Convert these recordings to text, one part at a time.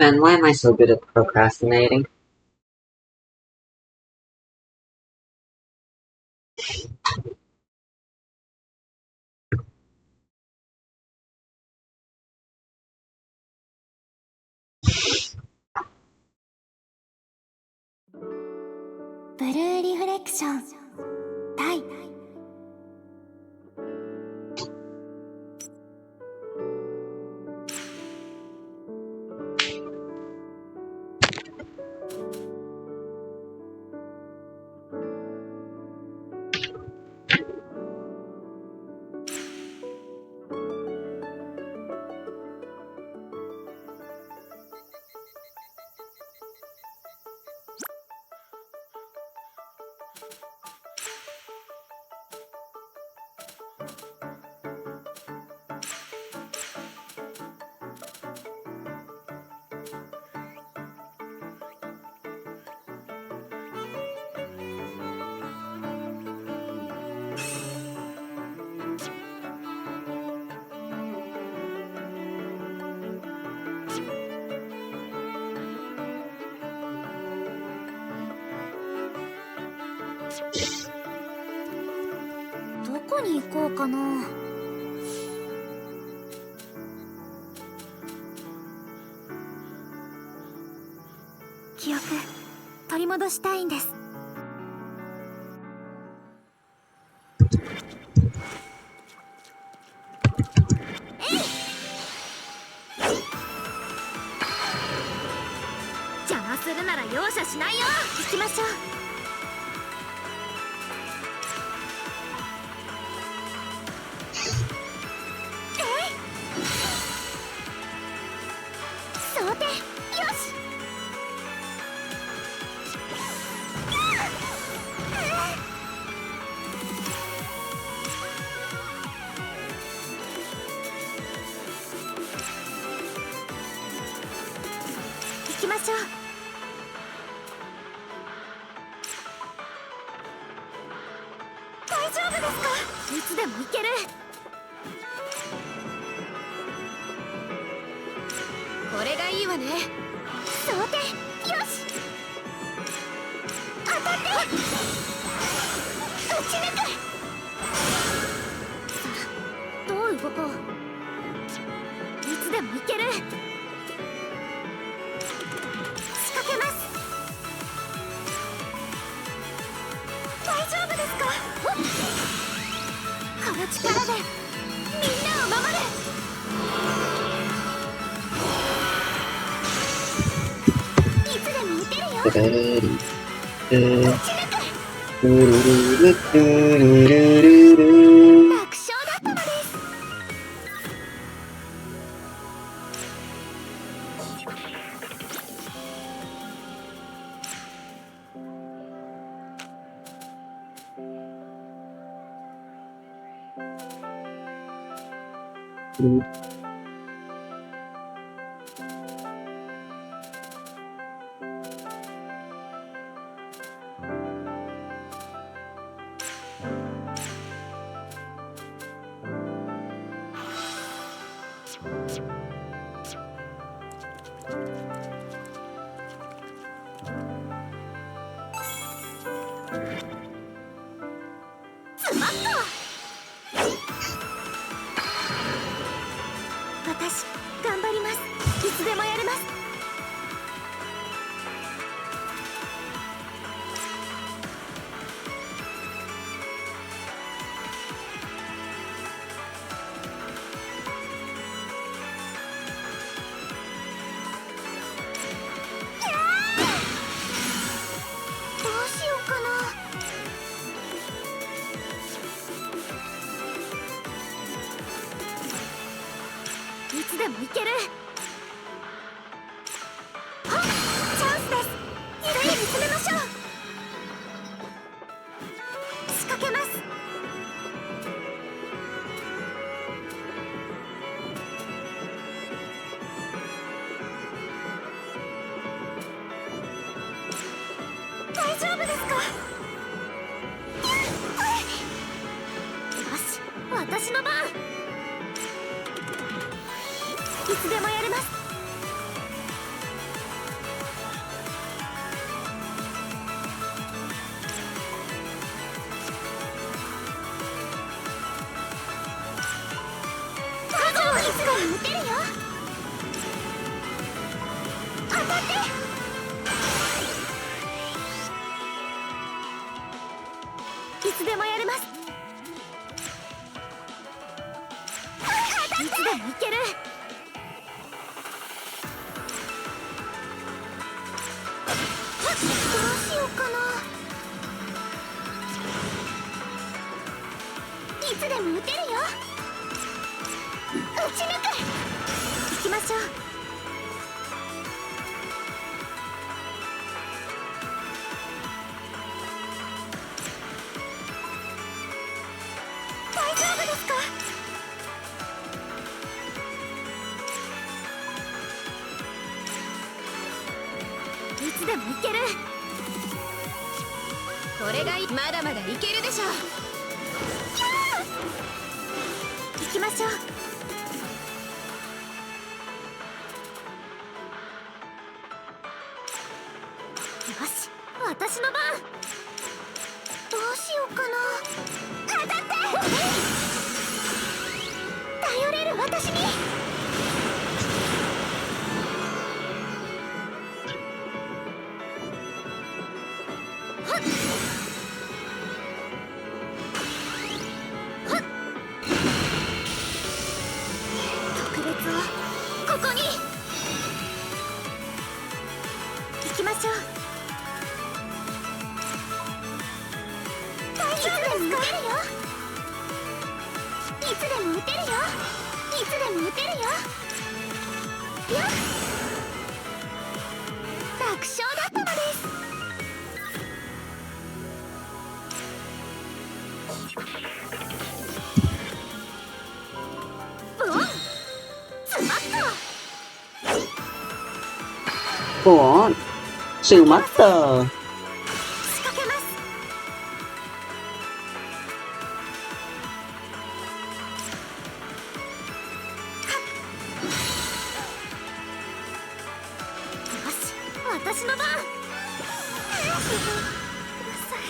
Ben, why am I so good at procrastinating? Blue Reflection タイどこに行こうかな。記憶取り戻したいんです。邪魔するなら容赦しないよ。行きましょう。想定よし。行きましょう。大丈夫ですか？いつでも行ける。これがいいわね。想定よし。当たって打ち抜く。さあどう動こう。いつでも行ける。仕掛けます。大丈夫ですか？この力でみんなを守る。いつでも打てるよ。ルルルル打ち抜く。ルルルルルルル楽勝だったのです。スマット。私頑張ります。いつでもやれます。どうしようかな。いつでも行ける。あ、チャンスです。次に進めましょう。仕掛けます。大丈夫ですか？よし、私の番。いつでもやれます。撃てるよ。当たって。いつでもやれます。いつでもいける。どうしようかな。いつでも撃てるよ。撃ち抜く。行きましょう。大丈夫ですか？いつでもいける。これがまだまだいけるでしょう。行きましょう。よし、私の番。どうしようかな。当たって。頼れる私に。はっはっ。特別をここに。行きましょう。大丈夫ですか？いつでも撃てるよ。いつでも撃てるよ。よっ、楽勝だったのです。ボンスマット。ボーンシューマット。仕掛けます。よし、私の番。ください。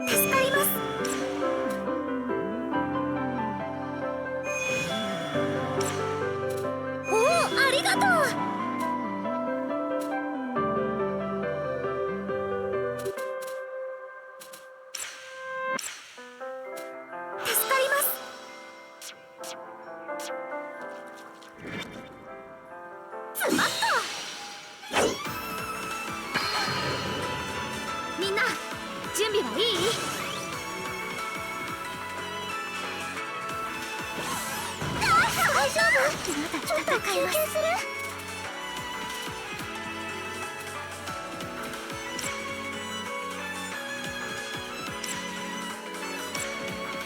助かります。おお、ありがとう。助かります。スマット。みんな準備はいい？大丈夫？まだちょっと休憩する？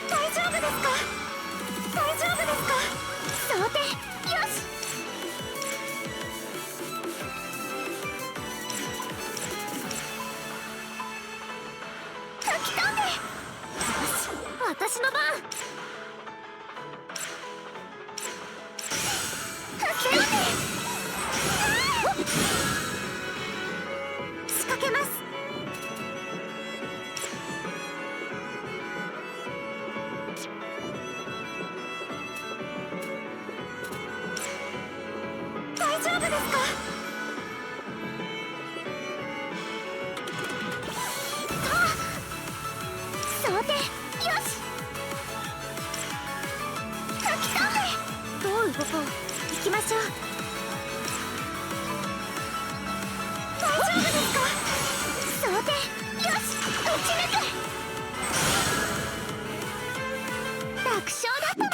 大丈夫ですか？大丈夫ですか？想定よし。吹き飛んで。よし、私の番。吹き飛んで。仕掛けます。大丈夫ですか？想定よし。吹き飛んで。どう動こう。行きましょう。大丈夫ですか？想定よし。撃ち抜く。楽勝だったのです。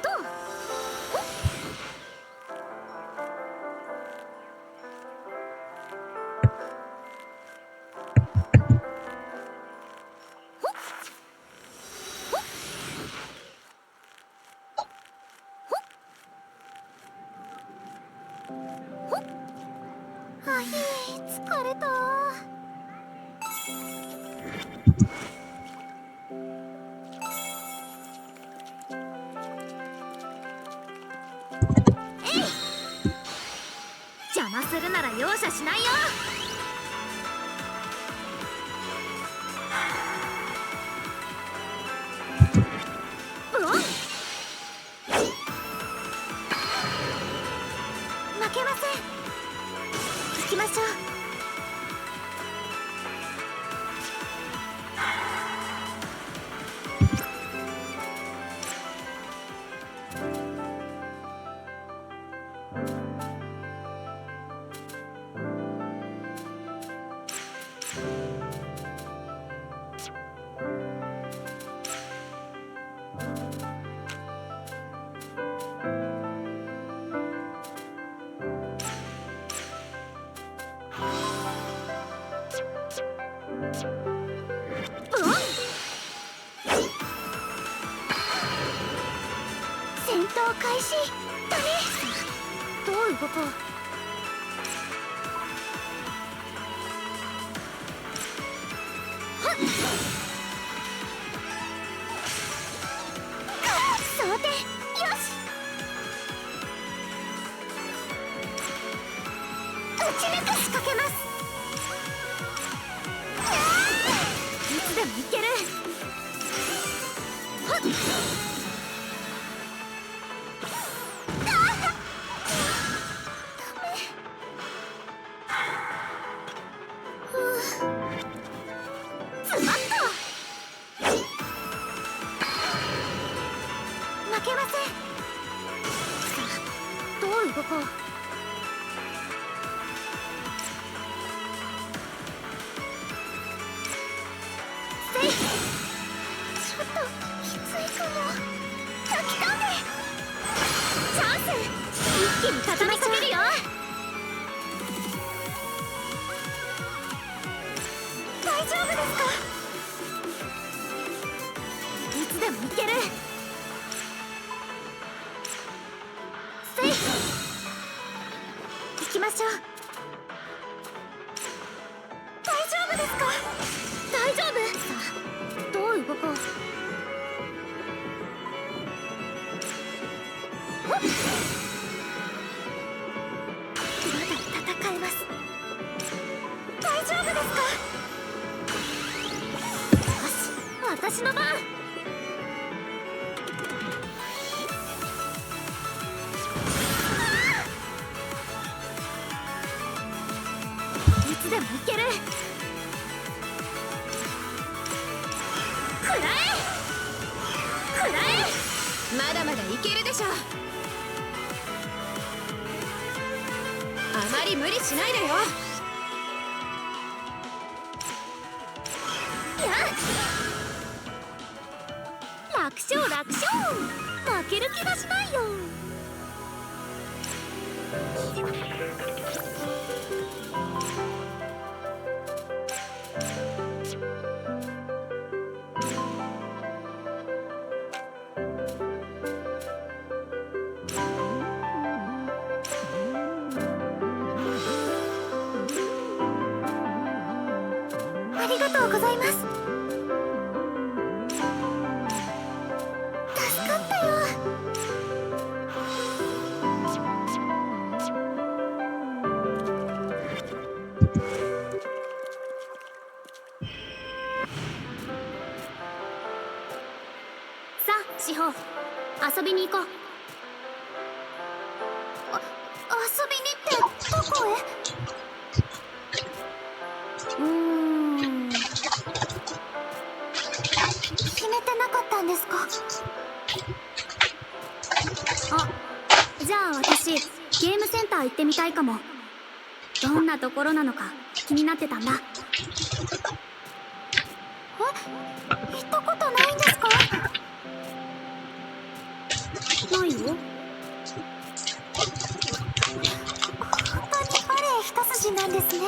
どう？ほっ。あひ疲れた。えい、邪魔するなら容赦しないよ。ブオン、負けません。行きましょう。戦闘開始だね。どう動こう。はっ、想定、よし。打ち抜く、仕掛けます。いつでもいける。はっ、ズバッと負けません。さあ、どう動こう。せい、ちょっときついかも。吹き飛んで。チャンス、一気に畳みかけるよ。大丈夫ですか？いつでもいける。せい、行きましょう。大丈夫ですか？大丈夫。さあ、どう動こう。ほっ、まだ戦えます。大丈夫ですか？よし、私の番。いつでもいける。食らえ、食らえ。まだまだいけるでしょ。あまり無理しないでよ。楽勝楽勝。負ける気がしないよ。ありがとうございます。助かったよ。さあ、志保、遊びに行こう。遊びにってどこへ？決めてなかったんですか？あ、じゃあ私ゲームセンター行ってみたいかも。どんなところなのか気になってたんだ。え、行ったことないんですか？ないよ。本当にバレエ一筋なんですね。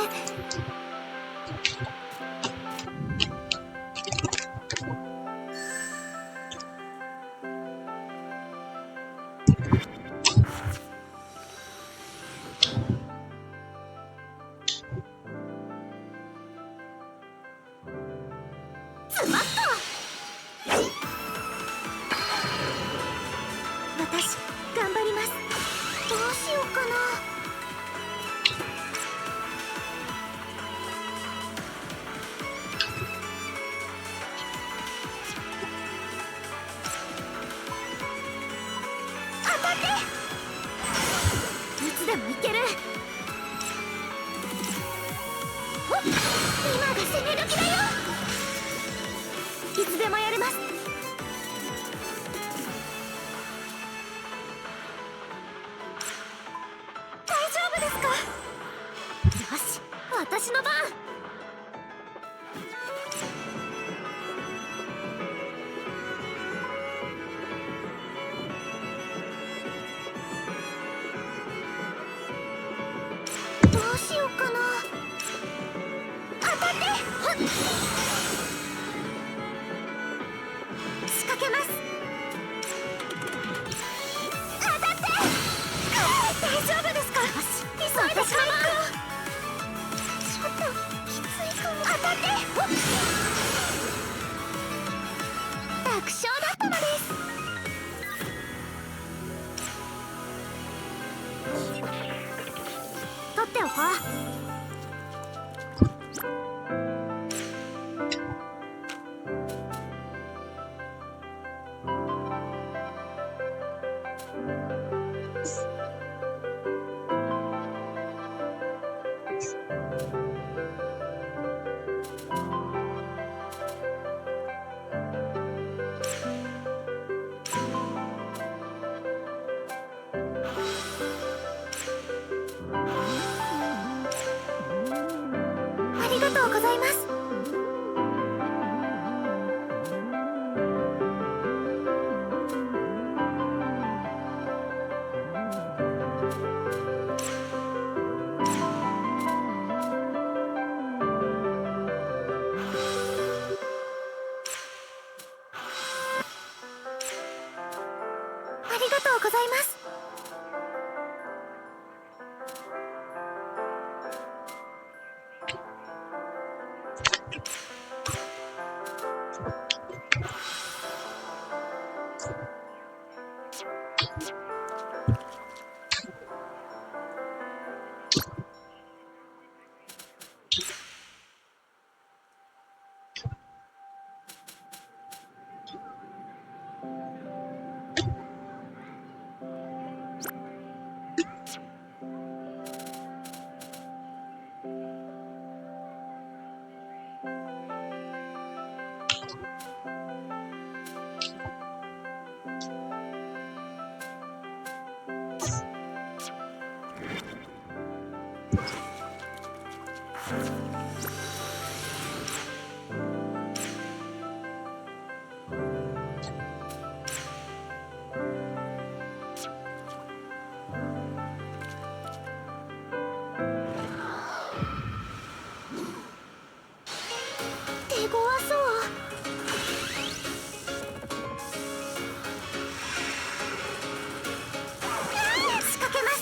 今が攻め時だよ。いつでもやれます。大丈夫ですか。よし、私の番。どうしようかな。当たって。はっ、仕掛けます。当たって。大丈夫ですか。よし、急いで回復を。ちょっときついかも。当たって。ほっ、楽勝だったのです。取っておこう。ありがとうございます。ありがとうございます。手強そう。仕掛けます。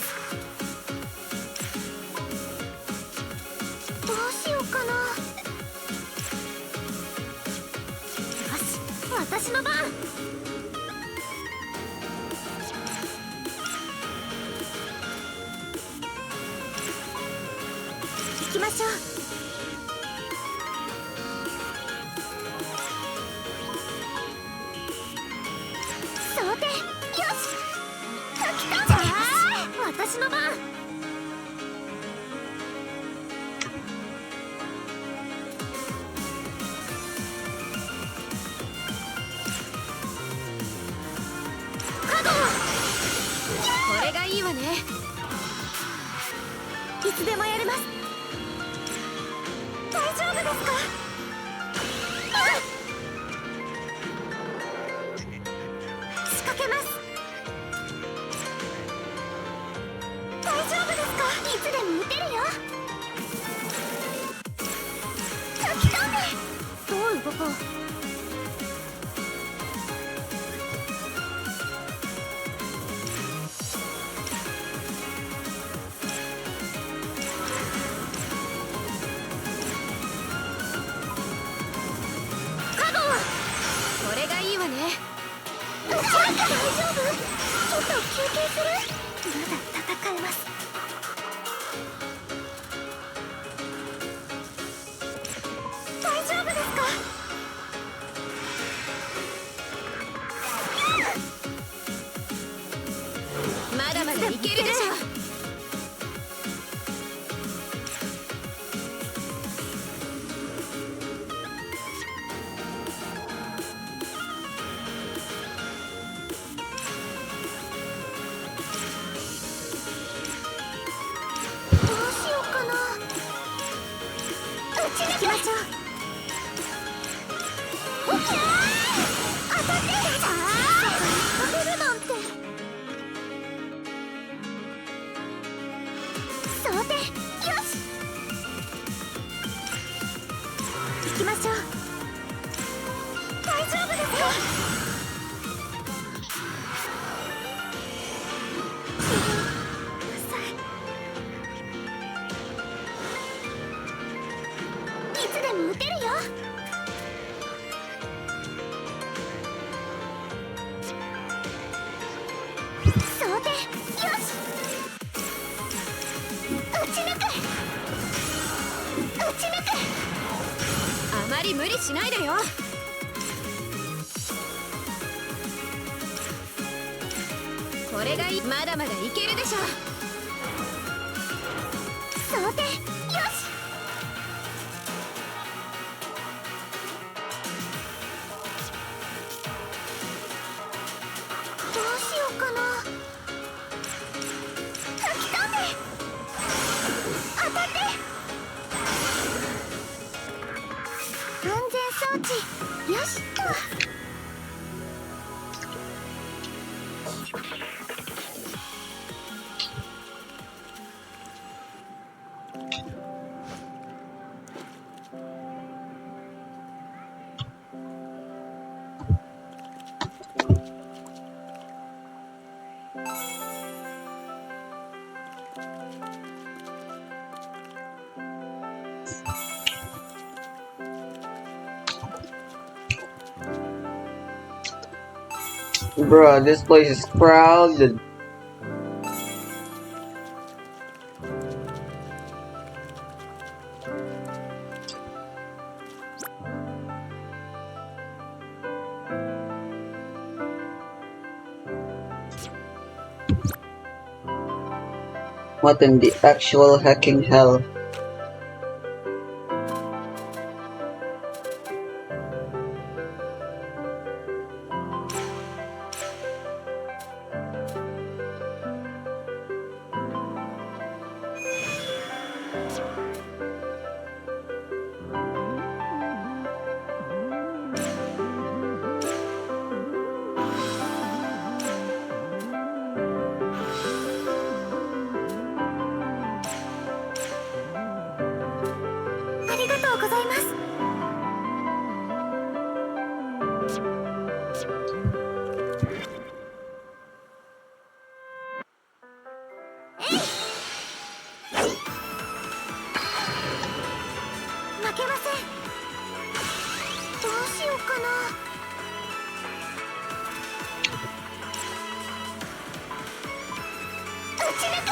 どうしようかな。よし、私の番。行きましょう。想定、よし。吹き飛んで。私の番。これがいいわね。いつでもやれます。大丈夫ですか。仕掛けます。大丈夫ですか。いつでも撃てるよ。吹き飛んで。どう動こう。これがいいわね。大丈夫。ちょっと休憩する。まだ戦えます。大丈夫ですか。まだまだいけるでしょ。きましょう。大丈夫ですか？いつでも撃てるよ。装填よし。撃ち抜く。あまり無理しないでよ。これがまだまだいけるでしょ。装填よし。どうしようかな。吹き飛んで。当たって。安全装置よしっと。Bruh, this place is crowded. What in the actual hacking hell?ありがとうございます。負けません。どうしようかな。撃ち抜く。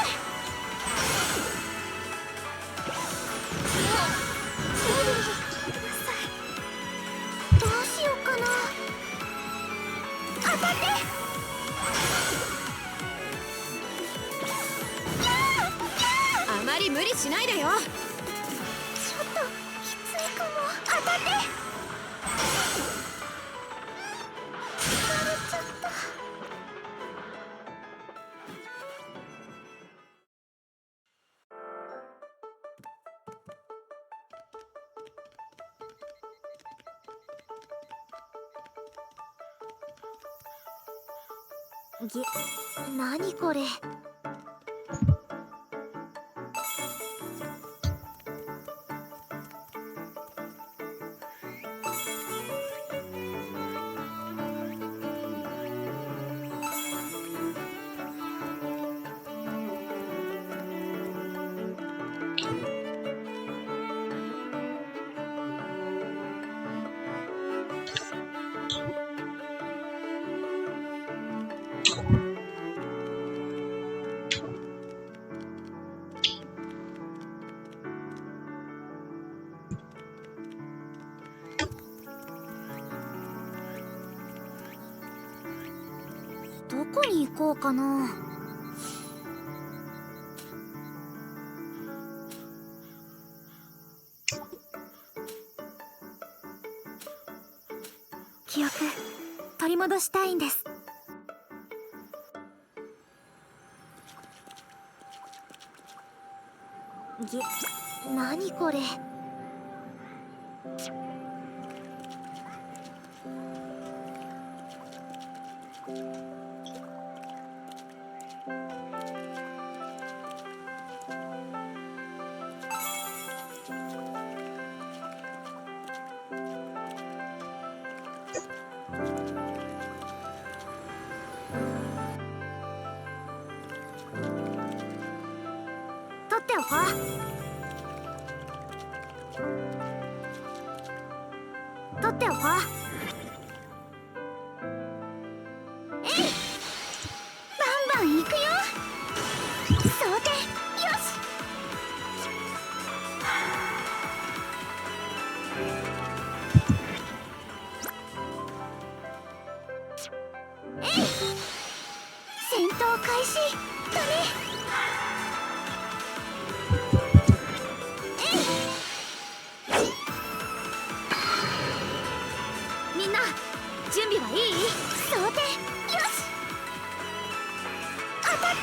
どうしようかな。当たって。あまり無理しないでよ。ちょっときついかも。当たって。疲れちゃった。何これ。どこに行こうかな。記憶取り戻したいんです。何これ。か？取っておこう。えい、バンバン行くよ。そうて、よし。えい、戦闘開始だね。みんな準備はいい？そうて、よし。当たって。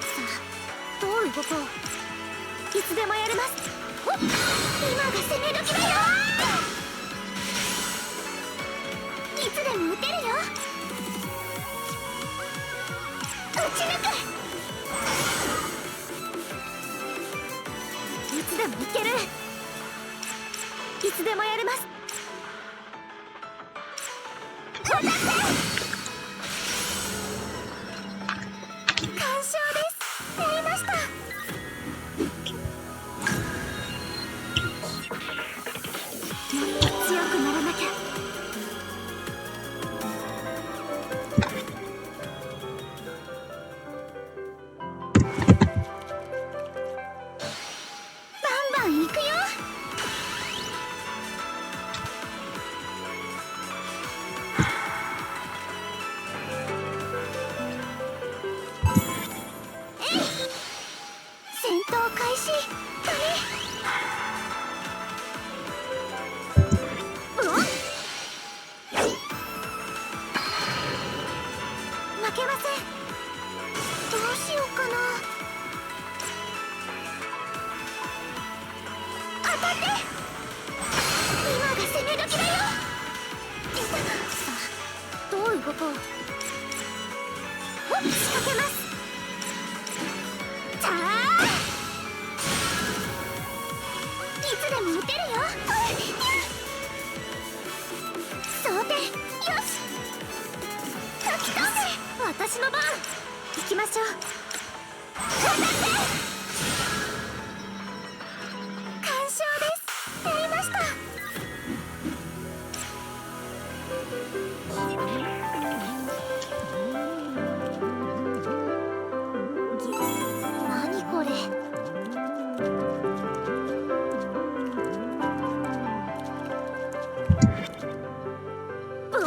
さあ、どう動こう。いつでもやれます。ほっ、今が攻め時だよ。いつでも撃てるよ。撃ち抜く。いつでもいける。いつでもやれます。当たって。完勝です。やりました。もっと強くならなきゃ。バンバン行くよ。戦闘開始だね。ブオン。負けません。どうしようかな。当たって。今が攻め時だよ。さあ、どう動こう。ほっ、仕掛けます。さあ、いつでも撃てるよ。そうて、よし。吹き飛んで。私の番。行きましょう。当たって。完勝です。やりました。何これ。ブオン。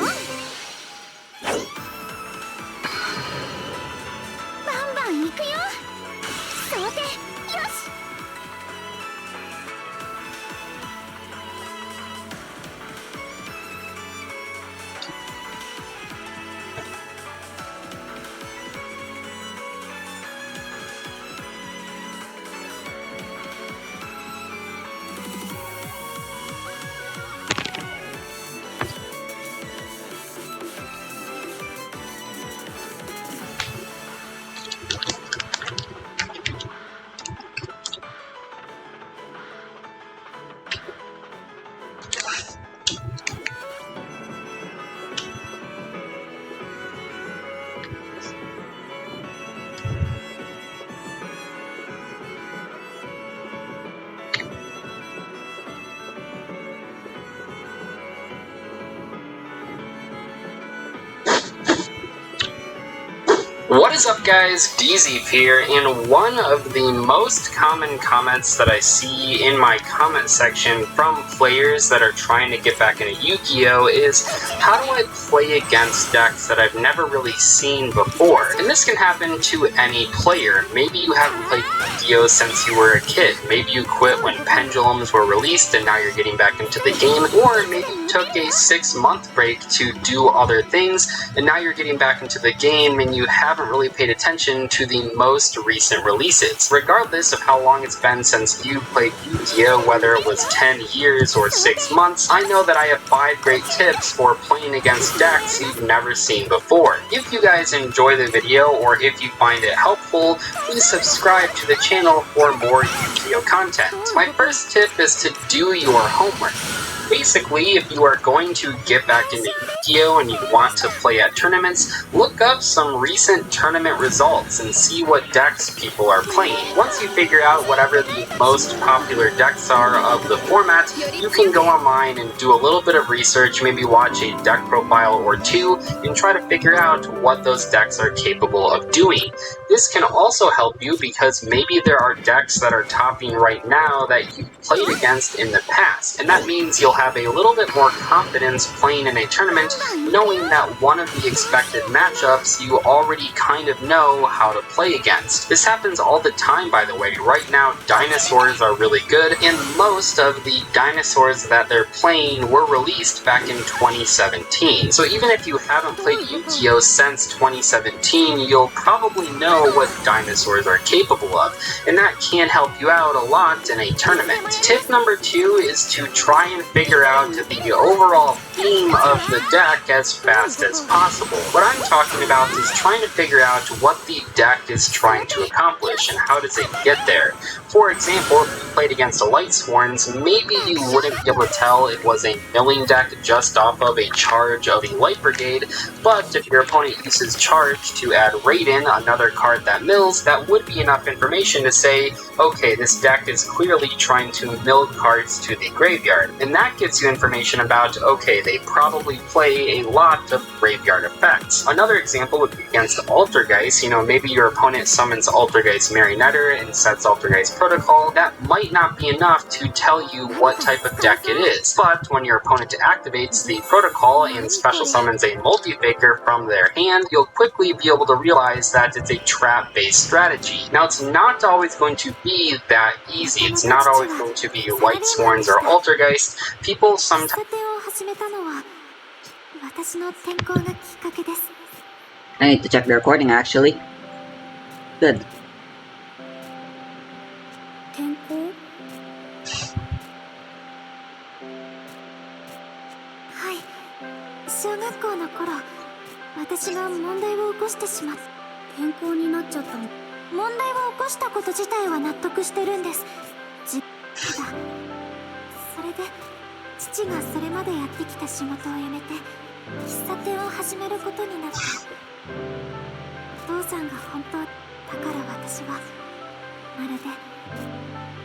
バンバン行くよ。そうて、よし。What is up, guys? DZeep here, and one of the most common comments that I see in my comment section from players that are trying to get back into Yu-Gi-Oh! Is how do I play against decks that I've never really seen before? And this can happen to any player. Maybe you haven't played Yu-Gi-Oh! Since you were a kid. Maybe you quit when Pendulums were released and now you're getting back into the game. Or maybe you took a 6-month break to do other things and now you're getting back into the game and you haven't really paid attention to the most recent releases. Regardless of how long it's been since you played Yu-Gi-Oh! Whether it was 10 years or 6 months, I know that I have 5 great tips for playing against decks you've never seen before. If you guys enjoy the video or if you find it helpful, please subscribe to the channel for more Yu-Gi-Oh! Content. My first tip is to do your homework. Basically, if you are going to get back into Yu-Gi-Oh! And you want to play at tournaments, look up some recent tournament results and see what decks people are playing. Once you figure out whatever the most popular decks are of the format, you can go online and do a little bit of research, maybe watch a deck profile or two, and try to figure out what those decks are capable of doing. This can also help you because maybe there are decks that are topping right now that you've played against in the past, and that means you'll have a little bit more confidence playing in a tournament, knowing that one of the expected matchups you already kind of know how to play against. This happens all the time, by the way. Right now, dinosaurs are really good, and most of the dinosaurs that they're playing were released back in 2017. So even if you haven't played Yu-Gi-Oh! Since 2017, you'll probably know what dinosaurs are capable of, and that can help you out a lot in a tournament. Tip number 2 is to try and figure out the overall theme of the deck as fast as possible. What I'm talking about is trying to figure out what the deck is trying to accomplish and how does it get there. For example, if you played against a Lightsworns, maybe you wouldn't be able to tell it was a milling deck just off of a charge of a Light Brigade, but if your opponent uses charge to add Raiden, another card that mills, that would be enough information to say, okay, this deck is clearly trying to mill cards to the graveyard. And that gives you information about, okay, they probably play a lot of graveyard effects. Another example would be against Altergeist. Maybe your opponent summons Altergeist Marionetter and sets Altergeist Protocol. That might not be enough to tell you what type of deck it is. But when your opponent activates the Protocol and special summons a Multi-Faker from their hand, you'll quickly be able to realize that it's a trap-based strategy. Now, it's not always going to be that easy. It's not always going to be Lightsworns or Altergeist. People sometimes... I need to check the recording actually. Good. 転校？はい。小学校の頃、私が問題を起こしてしまって転校になっちゃったの。問題を起こしたこと自体は納得してるんです。ただ、それで父がそれまでやってきた仕事を辞めて喫茶店を始めることになった。お父さんが本当だから私はまるで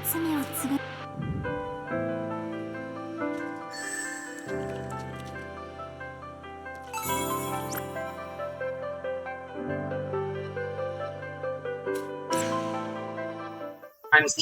罪を償う。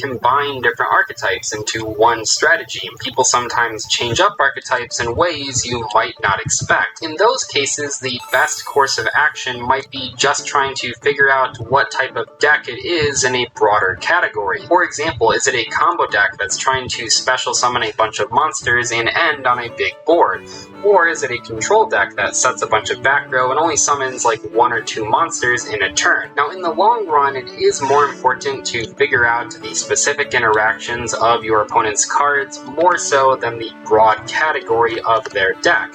combine different archetypes into one strategy. People sometimes change up archetypes in ways you might not expect. In those cases, the best course of action might be just trying to figure out what type of deck it is in a broader category. For example, is it a combo deck that's trying to special summon a bunch of monsters and end on a big board? Or is it a control deck that sets a bunch of back row and only summons like 1 or 2 monsters in a turn? Now, in the long run, it is more important to figure out the specific interactions of your opponent's cards more so than the broad category of their deck.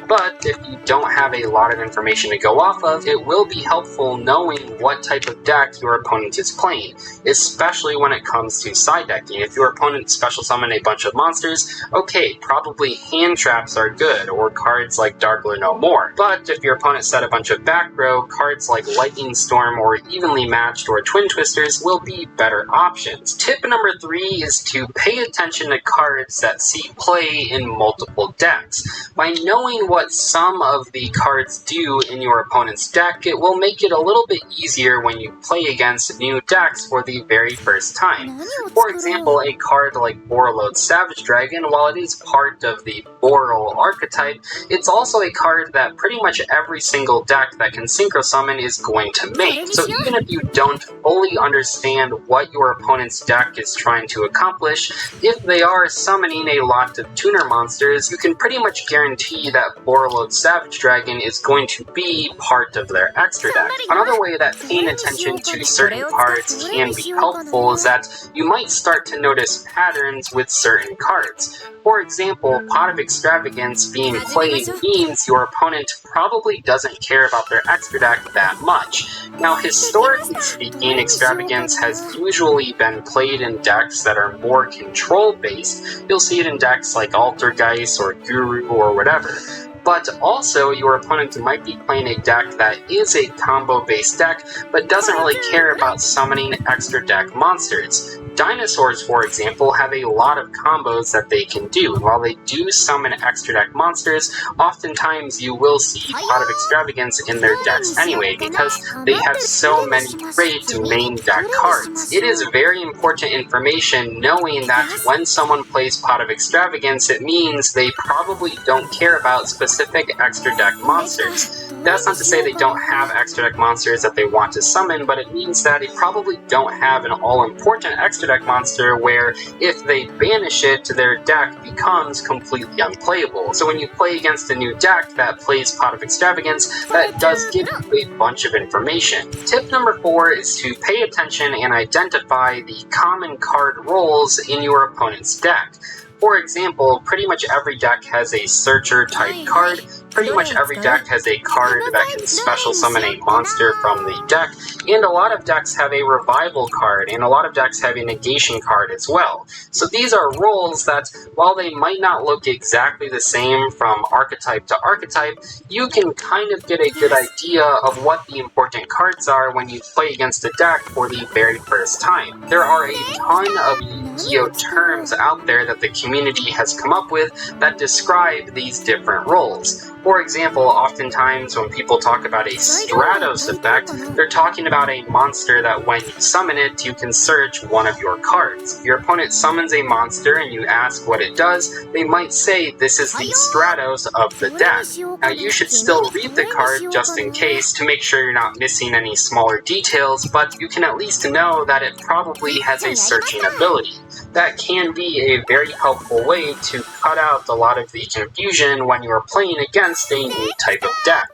But if you don't have a lot of information to go off of, it will be helpful knowing what type of deck your opponent is playing, especially when it comes to side decking. If your opponent special summon a bunch of monsters, okay, probably hand traps are good, or cards like Darkler No More. But if your opponent set a bunch of back row, cards like Lightning Storm or Evenly Matched or Twin Twisters will be better options. Tip number 3 is to pay attention to cards that see play in multiple decks. By knowing what some of the cards do in your opponent's deck, it will make it a little bit easier when you play against new decks for the very first time. For example, a card like Borreload Savage Dragon, while it is part of the Boral archetype, it's also a card that pretty much every single deck that can Synchro Summon is going to make. So even if you don't fully understand what your opponent's deck is trying to accomplish, if they are summoning a lot of tuner monsters, you can pretty much guarantee that Borreload Savage Dragon is going to be part of their extra deck. Another way that paying attention to certain cards can be helpful is that you might start to notice patterns with certain cards. For example, Pot of Extravagance being played means your opponent probably doesn't care about their extra deck that much. Now, historically speaking, Extravagance has usually been played in decks that are more control-based. You'll see it in decks like Altergeist or Guru or whatever. But also, your opponent might be playing a deck that is a combo-based deck, but doesn't really care about summoning extra deck monsters. Dinosaurs, for example, have a lot of combos that they can do, and while they do summon extra deck monsters, oftentimes you will see Pot of Extravagance in their decks anyway, because they have so many great main deck cards. It is very important information knowing that when someone plays Pot of Extravagance, it means they probably don't care about specific extra deck monsters. That's not to say they don't have extra deck monsters that they want to summon, but it means that they probably don't have an all-important extra deck monster where if they banish it, their deck becomes completely unplayable. So when you play against a new deck that plays Pot of Extravagance, that does give you a bunch of information. Tip number 4 is to pay attention and identify the common card roles in your opponent's deck. For example, pretty much every deck has a Searcher type card. Pretty much every deck has a card that can special summon a monster from the deck, and a lot of decks have a Revival card, and a lot of decks have a Negation card as well. So these are roles that, while they might not look exactly the same from archetype to archetype, you can kind of get a good idea of what the important cards are when you play against a deck for the very first time. There are a ton of Yu-Gi-Oh! Terms out there that the community has come up with that describe these different roles. For example, oftentimes when people talk about a Stratos effect, they're talking about a monster that when you summon it, you can search one of your cards. If your opponent summons a monster and you ask what it does, they might say this is the Stratos of the deck. Now you should still read the card just in case to make sure you're not missing any smaller details, but you can at least know that it probably has a searching ability. That can be a very helpful way to cut out a lot of the confusion when you are playing against a new type of deck.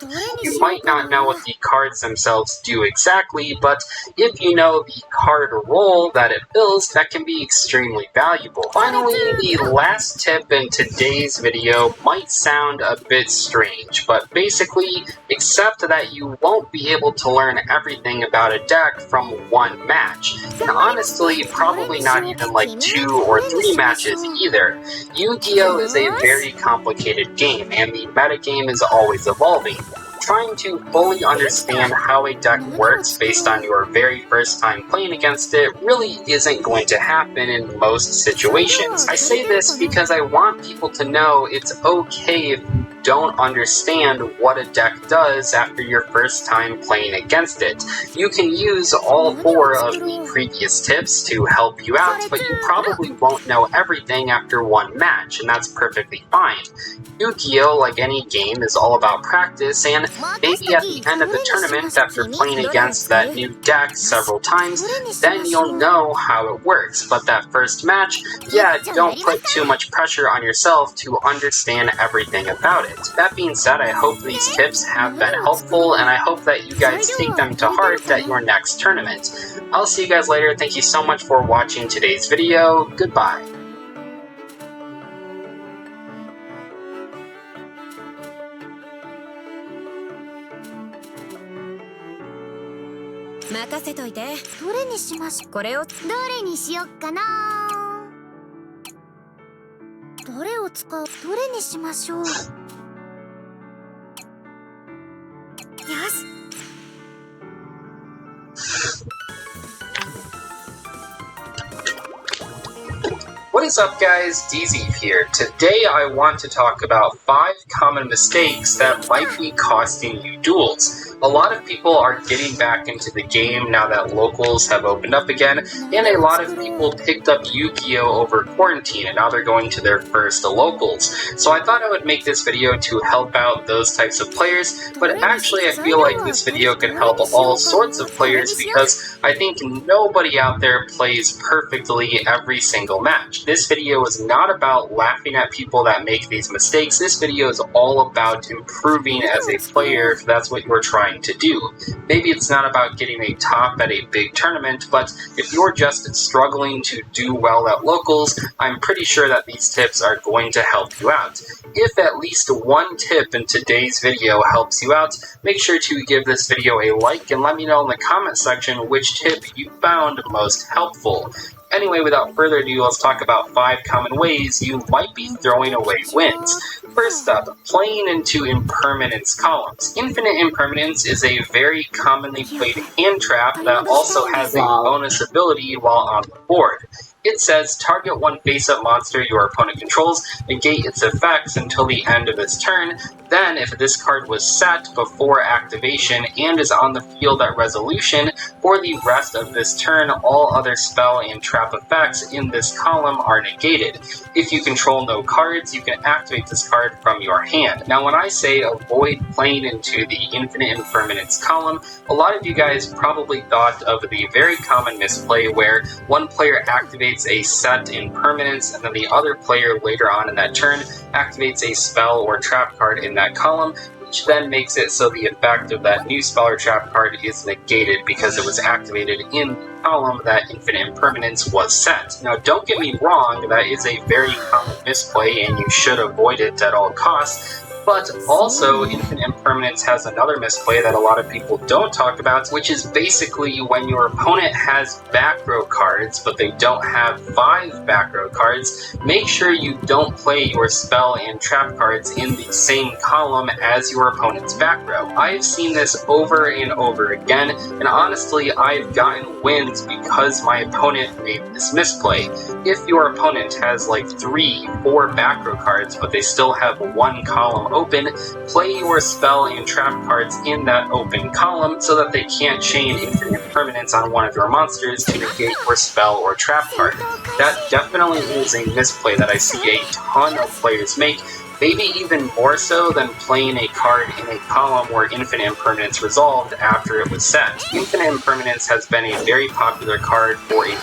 You might not know what the cards themselves do exactly, but if you know the card role that it fills, that can be extremely valuable. Finally, the last tip in today's video might sound a bit strange, but basically, accept that you won't be able to learn everything about a deck from one match. And honestly, probably not even like 2 or 3 matches either. Yu-Gi-Oh! Is a very complicated game, and the metagame is always evolving. Trying to fully understand how a deck works based on your very first time playing against it really isn't going to happen in most situations. I say this because I want people to know it's okay if you don't understand what a deck does after your first time playing against it. You can use all 4 of the previous tips to help you out, but you probably won't know everything after one match, and that's perfectly fine. Yu-Gi-Oh! Like any game, is all about practice, and maybe at the end of the tournament, after playing against that new deck several times, then you'll know how it works. But that first match, yeah, don't put too much pressure on yourself to understand everything about it. That being said, I hope these tips have been helpful, and I hope that you guys take them to heart at your next tournament. I'll see you guys later. Thank you so much for watching today's video. Goodbye.どれにしましょう。これをどれにしよっかな。どれを使う。どれにしましょう。よし。What is up guys, DZ here. Today I want to talk about 5 common mistakes that might be costing you duels. A lot of people are getting back into the game now that locals have opened up again, and a lot of people picked up Yu-Gi-Oh! Over quarantine, and now they're going to their first locals. So I thought I would make this video to help out those types of players, but actually I feel like this video can help all sorts of players because I think nobody out there plays perfectly every single match. This video is not about laughing at people that make these mistakes. This video is all about improving as a player if that's what you're trying to do. Maybe it's not about getting a top at a big tournament, but if you're just struggling to do well at locals, I'm pretty sure that these tips are going to help you out. If at least one tip in today's video helps you out, make sure to give this video a like and let me know in the comment section which tip you found most helpful. Anyway, without further ado, let's talk about 5 common ways you might be throwing away wins. First up, playing into impermanence columns. Infinite impermanence is a very commonly played hand trap that also has a bonus ability while on the board. It says, target one face-up monster your opponent controls, negate its effects until the end of its turn, then if this card was set before activation and is on the field at resolution, for the rest of this turn, all other spell and trap effects in this column are negated. If you control no cards, you can activate this card from your hand. Now when I say avoid playing into the infinite impermanence column, a lot of you guys probably thought of the very common misplay where one player activates a set impermanence and then the other player later on in that turn activates a spell or trap card in that column, which then makes it so the effect of that new spell or trap card is negated because it was activated in the column that infinite impermanence was set. Now don't get me wrong, that is a very common misplay and you should avoid it at all costs. But also, infinite impermanence has another misplay that a lot of people don't talk about, which is basically when your opponent has back row cards, but they don't have 5 back row cards, make sure you don't play your spell and trap cards in the same column as your opponent's back row. I've seen this over and over again, and honestly, I've gotten wins because my opponent made this misplay. If your opponent has like 3, 4 back row cards, but they still have one column open, play your spell and trap cards in that open column so that they can't chain infinite impermanence on one of your monsters to negate your spell or trap card. That definitely is a misplay that I see a ton of players make, maybe even more so than playing a card in a column where infinite impermanence resolved after it was set. Infinite impermanence has been a very popular card for a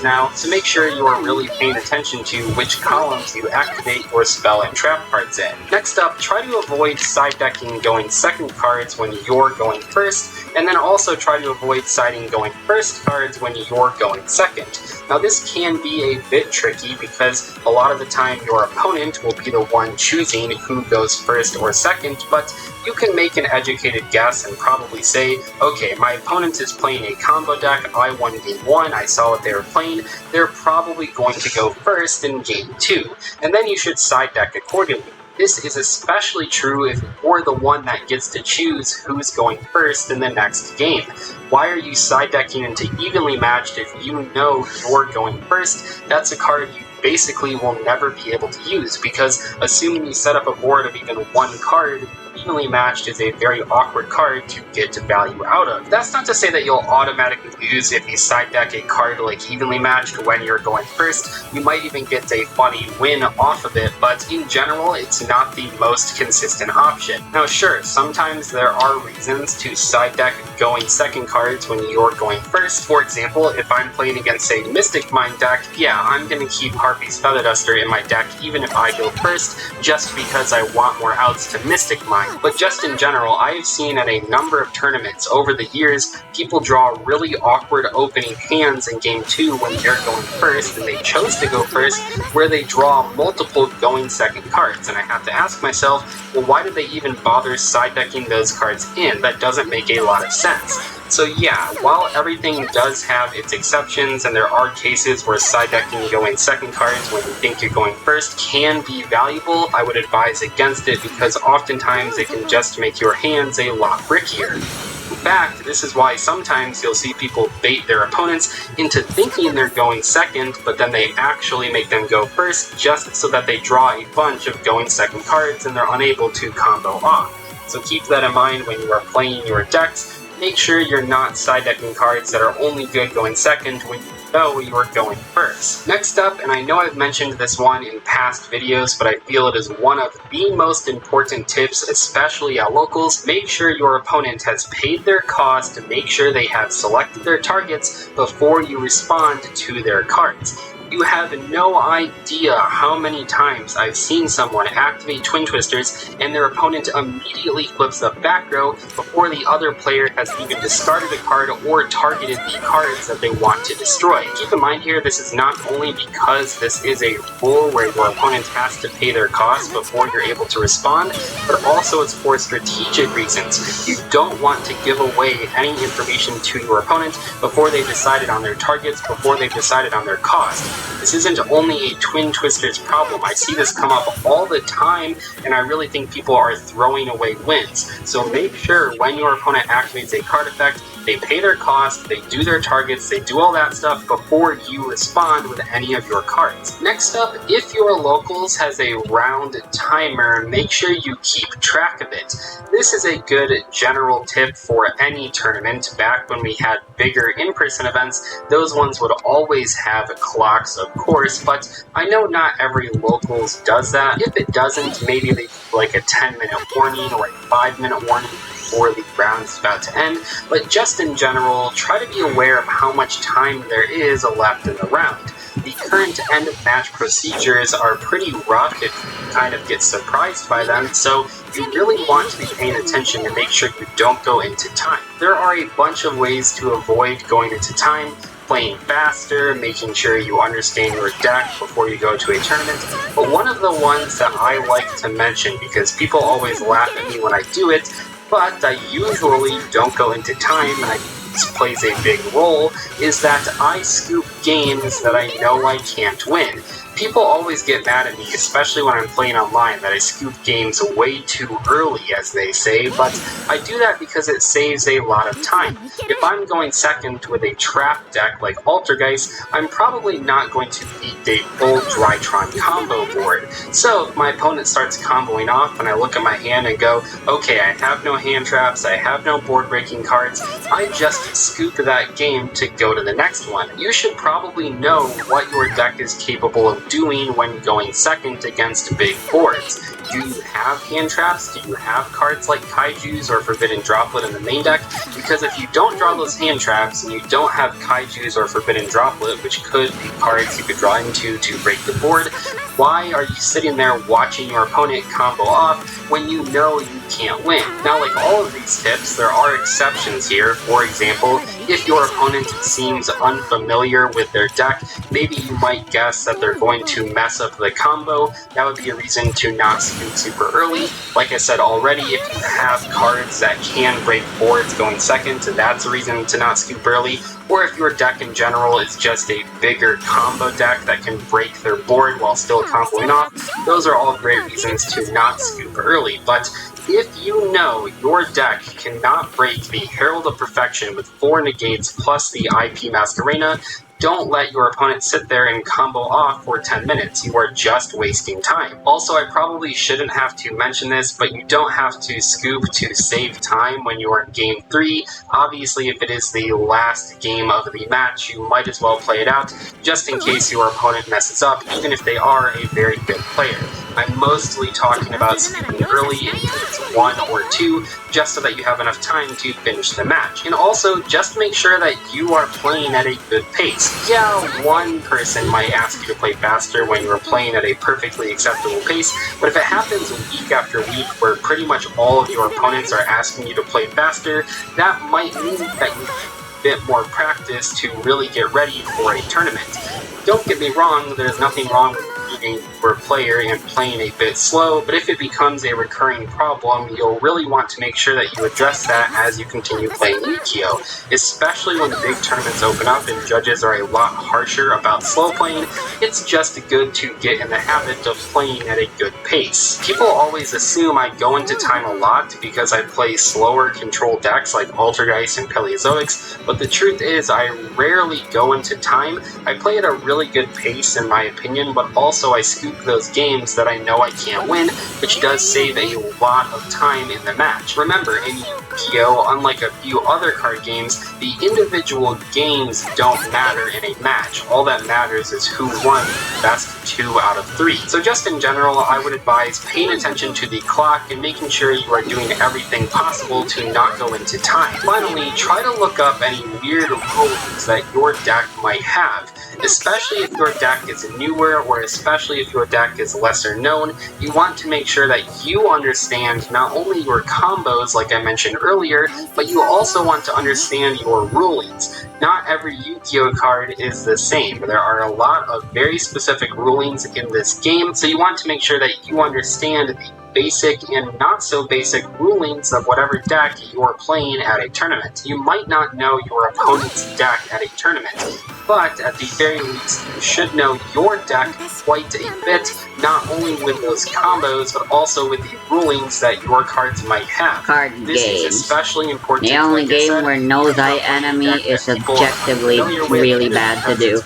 now, so make sure you are really paying attention to which columns you activate your spell and trap cards in. Next up, try to avoid side decking going second cards when you're going first, and then also try to avoid siding going first cards when you're going second. Now this can be a bit tricky because a lot of the time your opponent will be the one choosing who goes first or second, but you can make an educated guess and probably say, okay, my opponent is playing a combo deck, I won game 1, I saw what they were playing, they're probably going to go first in game 2, and then you should side deck accordingly. This is especially true if you're the one that gets to choose who's going first in the next game. Why are you side decking into evenly matched if you know you're going first? That's a card you basically will never be able to use, because assuming you set up a board of even one card, evenly matched is a very awkward card to get value out of. That's not to say that you'll automatically lose if you side deck a card like evenly matched when you're going first. You might even get a funny win off of it, but in general, it's not the most consistent option. Now sure, sometimes there are reasons to side deck going second cards when you're going first. For example, if I'm playing against a Mystic Mind deck, yeah, I'm going to keep Harpy's Feather Duster in my deck even if I go first, just because I want more outs to Mystic Mind. But just in general, I have seen at a number of tournaments over the years, people draw really awkward opening hands in game 2 when they're going first, and they chose to go first, where they draw multiple going second cards. And I have to ask myself, well, why did they even bother side decking those cards in? That doesn't make a lot of sense. So yeah, while everything does have its exceptions, and there are cases where side decking going second cards when you think you're going first can be valuable, I would advise against it because oftentimes it can just make your hands a lot brickier. In fact, this is why sometimes you'll see people bait their opponents into thinking they're going second, but then they actually make them go first just so that they draw a bunch of going second cards and they're unable to combo off. so keep that in mind when you are playing your decks. Make sure you're not side decking cards that are only good going second when you know you're going first. Next up, and I know I've mentioned this one in past videos, but I feel it is one of the most important tips, especially at locals. Make sure your opponent has paid their cost to make sure they have selected their targets before you respond to their cards. You have no idea how many times I've seen someone activate Twin Twisters and their opponent immediately flips the back row before the other player has even discarded a card or targeted the cards that they want to destroy. Keep in mind here, this is not only because this is a rule where your opponent has to pay their cost before you're able to respond, but also it's for strategic reasons. You don't want to give away any information to your opponent before they've decided on their targets, before they've decided on their cost. This isn't only a Twin Twisters problem. I see this come up all the time, and I really think people are throwing away wins. So make sure when your opponent activates a card effect, they pay their cost, they do their targets, they do all that stuff before you respond with any of your cards. Next up, if your locals has a round timer, make sure you keep track of it. This is a good general tip for any tournament. Back when we had bigger in-person events, those ones would always have clocks, of course, but I know not every locals does that. If it doesn't, maybe they do like a 10-minute warning or a 5-minute warning before the round is about to end, but just in general, try to be aware of how much time there is left in the round. The current end of match procedures are pretty rough if you kind of get surprised by them, so you really want to be paying attention and make sure you don't go into time. There are a bunch of ways to avoid going into time: playing faster, making sure you understand your deck before you go to a tournament. But one of the ones that I like to mention, because people always laugh at me when I do it, but I usually don't go into time, and I this plays a big role, is that I scoop games that I know I can't win. People always get mad at me, especially when I'm playing online, that I scoop games way too early, as they say, but I do that because it saves a lot of time. If I'm going second with a trap deck like Altergeist, I'm probably not going to beat a full Drytron combo board. So if my opponent starts comboing off and I look at my hand and go, okay, I have no hand traps, I have no board breaking cards, I just scoop that game to go to the next one. You should probably know what your deck is capable of doing when going second against big boards. Do you have hand traps? Do you have cards like Kaijus or Forbidden Droplet in the main deck? Because if you don't draw those hand traps and you don't have Kaijus or Forbidden Droplet, which could be cards you could draw into to break the board, why are you sitting there watching your opponent combo off when you know you can't win? Now, like all of these tips, there are exceptions here. For example, if your opponent seems unfamiliar with their deck, maybe you might guess that they're going to mess up the combo. That would be a reason to not scoop super early. Like I said already, if you have cards that can break boards going second, that's a reason to not scoop early. Or if your deck in general is just a bigger combo deck that can break their board while still comboing off, those are all great reasons to not scoop early. But if you know your deck cannot break the Herald of Perfection with 4 negates plus the IP Masquerena, don't let your opponent sit there and combo off for 10 minutes. You are just wasting time. Also, I probably shouldn't have to mention this, but you don't have to scoop to save time when you are in Game 3. Obviously, if it is the last game of the match, you might as well play it out, just in case your opponent messes up, even if they are a very good player. I'm mostly talking about scooping early in games 1 or 2, just so that you have enough time to finish the match. And also, just make sure that you are playing at a good pace. Yeah, one person might ask you to play faster when you're playing at a perfectly acceptable pace, but if it happens week after week where pretty much all of your opponents are asking you to play faster, that might mean that you need a bit more practice to really get ready for a tournament. Don't get me wrong, there's nothing wrong with being for a player and playing a bit slow, but if it becomes a recurring problem, you'll really want to make sure that you address that as you continue playing Yu-Gi-Oh! Especially when the big tournaments open up and judges are a lot harsher about slow playing, it's just good to get in the habit of playing at a good pace. People always assume I go into time a lot because I play slower control decks like Altergeist and Paleozoics, but the truth is I rarely go into time. I play at a really good pace in my opinion, but also I scoop those games that I know I can't win, which does save a lot of time in the match. Remember, in Yu-Gi-Oh!, unlike a few other card games, the individual games don't matter in a match. All that matters is who won best 2 out of 3. So just in general, I would advise paying attention to the clock and making sure you are doing everything possible to not go into time. Finally, try to look up any weird rules that your deck might have. Especially if your deck is newer, or especially if your deck is lesser known, you want to make sure that you understand not only your combos, like I mentioned earlier, but you also want to understand your rulings. Not every Yu-Gi-Oh! Card is the same. There are a lot of very specific rulings in this game, so you want to make sure that you understand the basic and not so basic rulings of whatever deck you're playing at a tournament. You might not know your opponent's deck at a tournament, but at the very least, you should know your deck quite a bit, not only with those combos, but also with the rulings that your cards might have. This is especially important. The only game where no-thy enemy is objectively really bad to do.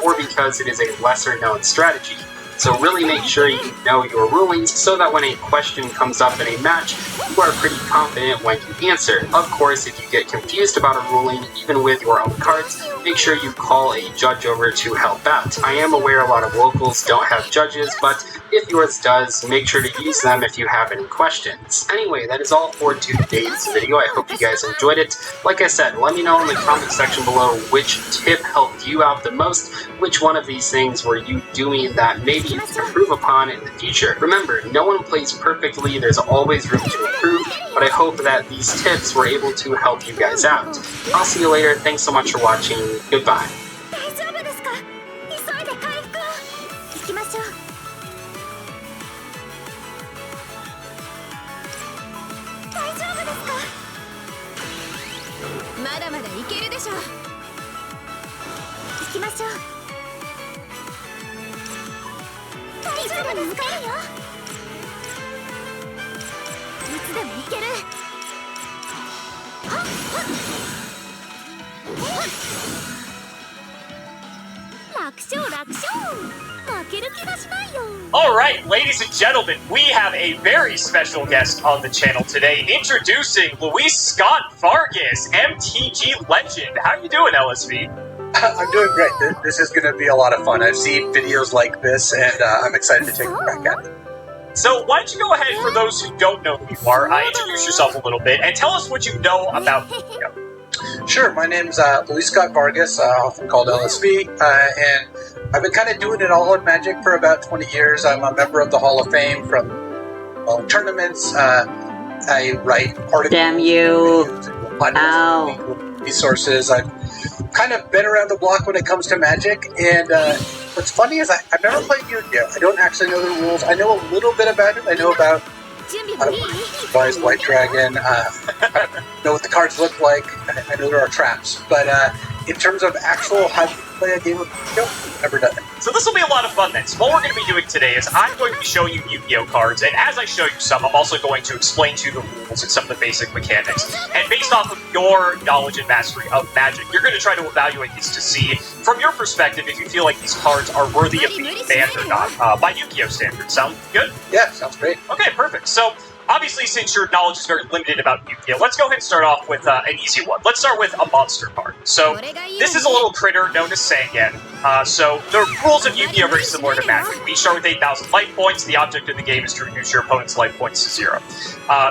Or because it is a lesser-known strategy. So really make sure you know your rulings so that when a question comes up in a match, you are pretty confident when you answer. Of course, if you get confused about a ruling, even with your own cards, make sure you call a judge over to help out. I am aware a lot of locals don't have judges, but if yours does, make sure to use them if you have any questions. Anyway, that is all for today's video. I hope you guys enjoyed it. Like I said, let me know in the comment section below which tip helped you out the most, which one of these things were you doing that maybe you can improve upon in the future. Remember, no one plays perfectly, there's always room to improve, but I hope that these tips were able to help you guys out. I'll see you later, thanks so much for watching, goodbye. Alright, ladies and gentlemen, we have a very special guest on the channel today, introducing Luis Scott Vargas, MTG legend. How are you doing, LSV? I'm doing great. This is going to be a lot of fun. I've seen videos like this, and I'm excited to take a crack at it. So why don't you go ahead, for those who don't know who you are, introduce yourself a little bit, and tell us what you know about Yu-Gi-Oh! Sure, my name's Luis Scott Vargas, often called LSV, and I've been kind of doing it all in Magic for about 20 years. I'm a member of the Hall of Fame from tournaments. I write articles. Damn you! Resources. I've kind of been around the block when it comes to Magic, and what's funny is I've never played Yu-Gi-Oh! I don't actually know the rules. I know a little bit about it. I know about Revised White Dragon. I know what the cards look like. I know there are traps, but in terms of actual how to play a game of Yu-Gi-Oh!, I've never done it. So this will be a lot of fun then. So what we're going to be doing today is I'm going to be showing you Yu-Gi-Oh! Cards, and as I show you some, I'm also going to explain to you the rules and some of the basic mechanics. And based off of your knowledge and mastery of Magic, you're going to try to evaluate these to see, from your perspective, if you feel like these cards are worthy of being banned or not, by Yu-Gi-Oh! standards. Sound good? Yeah, sounds great. Okay, perfect. So, obviously, since your knowledge is very limited about Yu-Gi-Oh!, let's go ahead and start off with an easy one. Let's start with a monster card. So, this is a little critter known as Sangen. So, the rules of Yu-Gi-Oh! are very similar to Magic. We start with 8,000 life points. The object of the game is to reduce your opponent's life points to 0.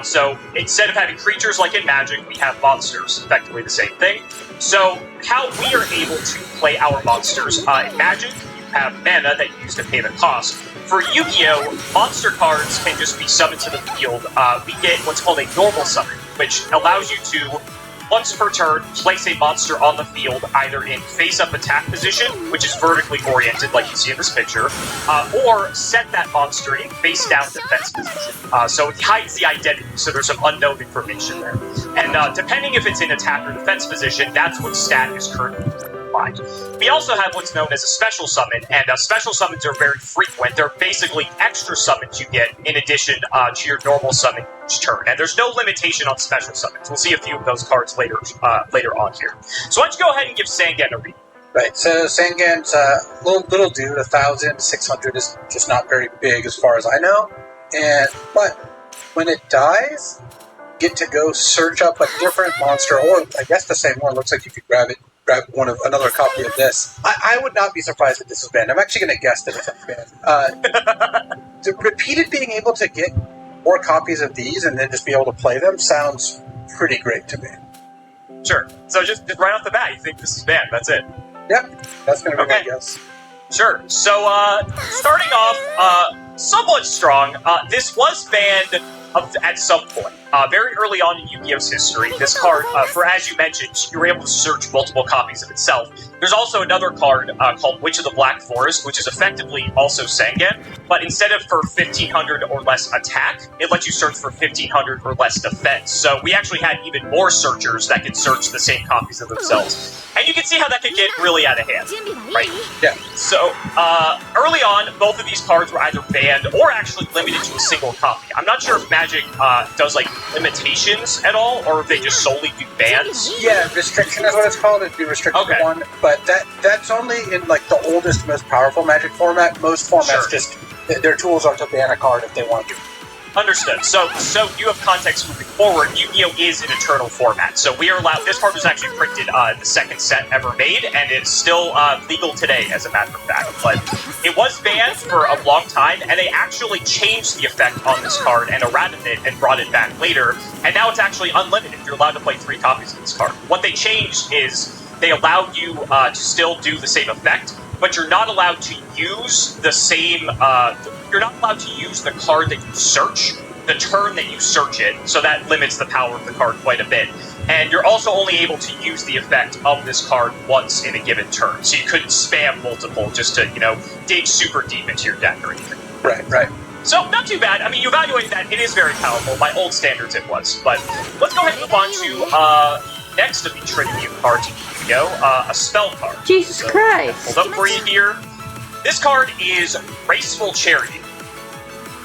So, instead of having creatures like in Magic, we have monsters. Effectively the same thing. So, how we are able to play our monsters in Magic, you have mana that you use to pay the cost. For Yu-Gi-Oh!, monster cards can just be summoned to the field. We get what's called a normal summon, which allows you to, once per turn, place a monster on the field, either in face-up attack position, which is vertically oriented, like you see in this picture, or set that monster in face-down defense position. So it hides the identity, so there's some unknown information there. And depending if it's in attack or defense position, that's what stat is currently applied. We also have what's known as a special summon, and special summons are very frequent. They're basically extra summons you get in addition to your normal summon each turn, and there's no limitation on special summons. We'll see a few of those cards later on here. So why don't you go ahead and give Sangen a read. Right, so Sangan's a little dude, 1,600 is just not very big as far as I know. But when it dies, you get to go search up a different monster, or I guess the same one. Looks like you could grab another copy of this. I would not be surprised if this is banned. I'm actually going to guess that it's banned. The repeated being able to get more copies of these and then just be able to play them sounds pretty great to me. Sure. So just right off the bat, you think this is banned. That's it. Yep, that's going to be my guess. Sure. So, starting off, somewhat strong, this was banned at some point. Very early on in Yu-Gi-Oh's history, this card, as you mentioned, you were able to search multiple copies of itself. There's also another card called Witch of the Black Forest, which is effectively also Sangan, but instead of for 1,500 or less attack, it lets you search for 1,500 or less defense. So we actually had even more searchers that could search the same copies of themselves. And you can see how that could get really out of hand, right? Yeah. So, early on, both of these cards were either banned or actually limited to a single copy. I'm not sure if Magic does, like, limitations at all, or if they just solely do bans. Yeah, restriction is what it's called. It'd be restricted to one. But that's only in, like, the oldest, most powerful Magic format. Most formats just, their tools are to ban a card if they want to. Understood. So you have context moving forward. Yu-Gi-Oh! Is an eternal format, so we are allowed. This card was actually printed in the second set ever made, and it's still legal today, as a matter of fact. But it was banned for a long time, and they actually changed the effect on this card and errated it and brought it back later. And now it's actually unlimited. You're allowed to play 3 copies of this card. What they changed is they allowed you to still do the same effect, but you're not allowed to use the same. You're not allowed to use the card that you search the turn that you search it, so that limits the power of the card quite a bit. And you're also only able to use the effect of this card once in a given turn, so you couldn't spam multiple just to, dig super deep into your deck or anything. Right. So, not too bad. I mean, you evaluate that, it is very powerful. By old standards, it was. But let's go ahead and move on to next of the Trinity of cards in Yu-Gi-Oh! A spell card. Jesus Christ! Hold up for you here. This card is Graceful Charity.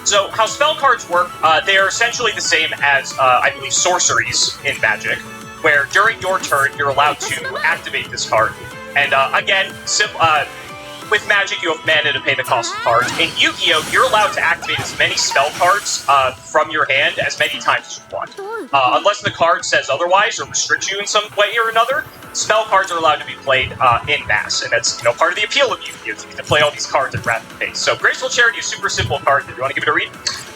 So, how spell cards work, they are essentially the same as, I believe, sorceries in Magic, where during your turn, you're allowed to activate this card. And, again, with Magic, you have mana to pay the cost of cards. In Yu-Gi-Oh!, you're allowed to activate as many spell cards from your hand as many times as you want. Unless the card says otherwise or restricts you in some way or another, spell cards are allowed to be played en masse, and that's part of the appeal of Yu-Gi-Oh! You get to play all these cards at rapid pace. So Graceful Charity is a super simple card. Do you want to give it a read?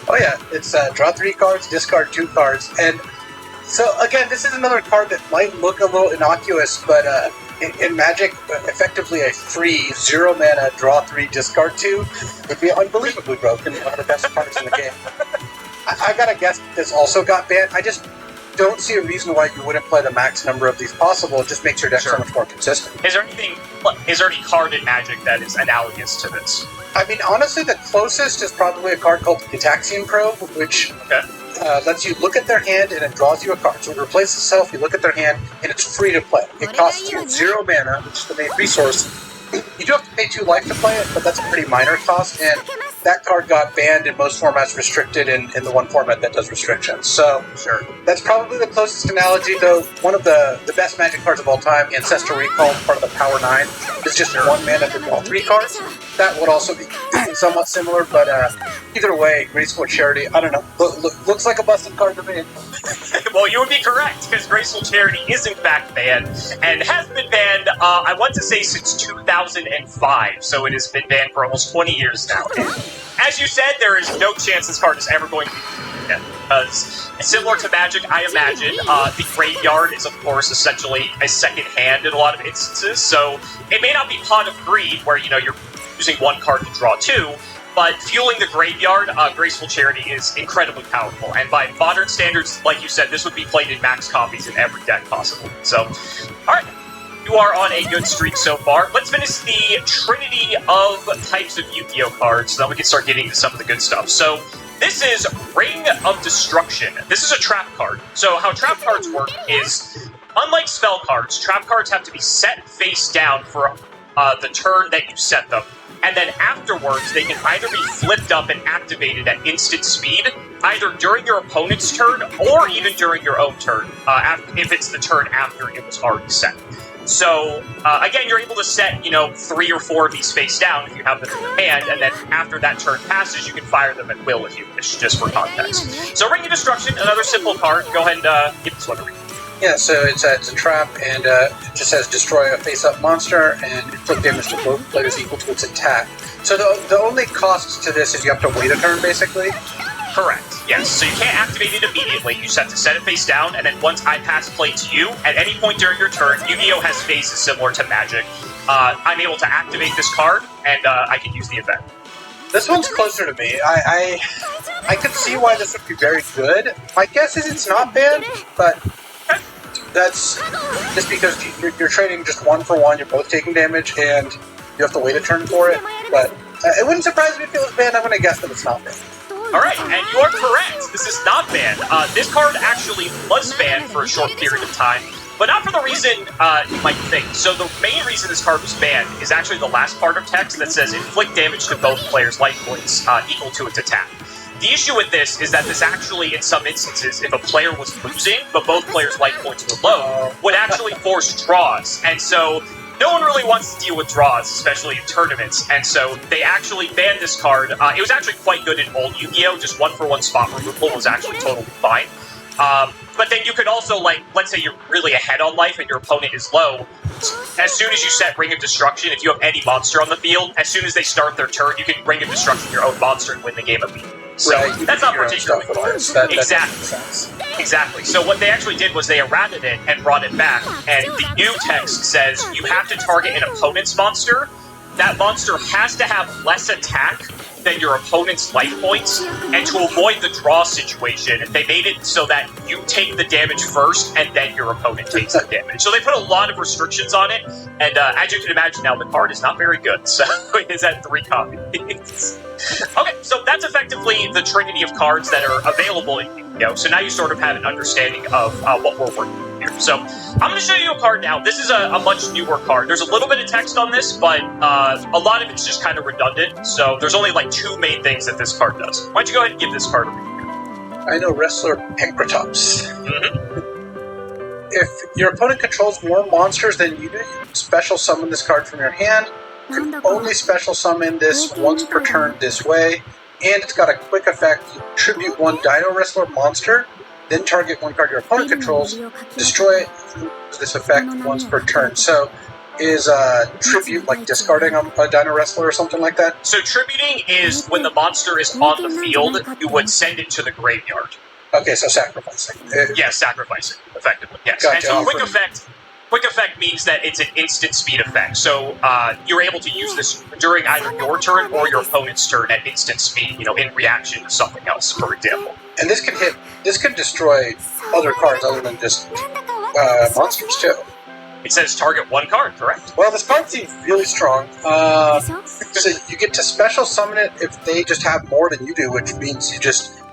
Oh yeah, it's draw 3 cards, discard 2 cards, and so again, this is another card that might look a little innocuous, but in Magic, effectively a free 0 mana, draw 3, discard 2 would be unbelievably broken, one of the best cards in the game. I gotta guess this also got banned. I just don't see a reason why you wouldn't play the max number of these possible. It just makes your deck so much more consistent. Is there any card in Magic that is analogous to this? I mean, honestly, the closest is probably a card called Gitaxian Probe, which lets you look at their hand and it draws you a card. So it replaces itself, you look at their hand, and it's free to play. It costs you 0 mana, which is the main resource. You do have to pay 2 life to play it, but that's a pretty minor cost, and that card got banned in most formats, restricted in the one format that does restrictions. So, that's probably the closest analogy, though. One of the best Magic cards of all time, Ancestral Recall, part of the Power 9, is just 1 mana to draw 3 cards. That would also be somewhat similar, but either way, Graceful Charity, I don't know, looks like a busted card to me. Well, you would be correct, because Graceful Charity is in fact banned, and has been banned, I want to say, since 2005, so it has been banned for almost 20 years now. And as you said, there is no chance this card is ever going to be banned, because similar to Magic, I imagine, the graveyard is, of course, essentially a second hand in a lot of instances, so it may not be Pot of Greed, where, you're using 1 card to draw 2, but fueling the graveyard, Graceful Charity is incredibly powerful, and by modern standards, like you said, this would be played in max copies in every deck possible. So, alright, you are on a good streak so far. Let's finish the trinity of types of Yu-Gi-Oh! Cards, so then we can start getting into some of the good stuff. So, this is Ring of Destruction. This is a trap card. So, how trap cards work is, unlike spell cards, trap cards have to be set face down for the turn that you set them. And then afterwards, they can either be flipped up and activated at instant speed, either during your opponent's turn, or even during your own turn, if it's the turn after it was already set. So, again, you're able to set, 3 or 4 of these face down if you have them in your hand, and then after that turn passes, you can fire them at will if you wish, just for context. So, Ring of Destruction, another simple card. Go ahead and give this one a read. Yeah, so it's a trap, and it just says destroy a face-up monster, and inflict damage to both players equal to its attack. So the only cost to this is you have to wait a turn, basically? Correct, yes. So you can't activate it immediately. You just have to set it face down, and then once I pass play to you, at any point during your turn, Yu-Gi-Oh! Has phases similar to Magic. I'm able to activate this card, and I can use the event. This one's closer to me. I could see why this would be very good. My guess is it's not banned, but that's just because you're trading just 1 for 1, you're both taking damage, and you have to wait a turn for it. But it wouldn't surprise me if it was banned. I'm going to guess that it's not banned. Alright, and you are correct. This is not banned. This card actually was banned for a short period of time, but not for the reason you might think. So the main reason this card was banned is actually the last part of text that says inflict damage to both players' life points equal to its attack. The issue with this is that this actually, in some instances, if a player was losing, but both players' life points were low, would actually force draws. And so no one really wants to deal with draws, especially in tournaments, and so they actually banned this card. It was actually quite good in old Yu-Gi-Oh! Just 1 for 1 spot removal was actually totally fine. But then you could also, let's say you're really ahead on life and your opponent is low. As soon as you set Ring of Destruction, if you have any monster on the field, as soon as they start their turn, you can Ring of Destruction your own monster and win the game immediately. So that's not particularly hard. Exactly. So what they actually did was they errated it and brought it back, and the new text says you have to target an opponent's monster. That monster has to have less attack than your opponent's life points, and to avoid the draw situation, they made it so that you take the damage first, and then your opponent takes the damage. So they put a lot of restrictions on it, and as you can imagine now, the card is not very good, so it is at 3 copies. Okay, so that's effectively the trinity of cards that are available in Yu-Gi-Oh! So now you sort of have an understanding of what we're working with here. So I'm going to show you a card now. This is a much newer card. There's a little bit of text on this, but a lot of it's just kind of redundant. So there's only 2 main things that this card does. Why don't you go ahead and give this card a read? I know Wrestler Pancratops. Mm-hmm. If your opponent controls more monsters than you do, you can special summon this card from your hand. You can only special summon this once per turn this way, and it's got a quick effect. You tribute 1 Dino Wrestler monster, then target 1 card your opponent controls, destroy it, this effect once per turn. So is tribute discarding a Dino Wrestler or something like that? So tributing is when the monster is on the field, you would send it to the graveyard. Okay, so sacrificing. Yes, sacrificing, effectively, yes. Gotcha. And so quick effect means that it's an instant speed effect. So you're able to use this during either your turn or your opponent's turn at instant speed, in reaction to something else, for example. And this can destroy other cards other than just monsters too. It says target 1 card, correct? Well, this card seems really strong. So you get to special summon it if they just have more than you do, which means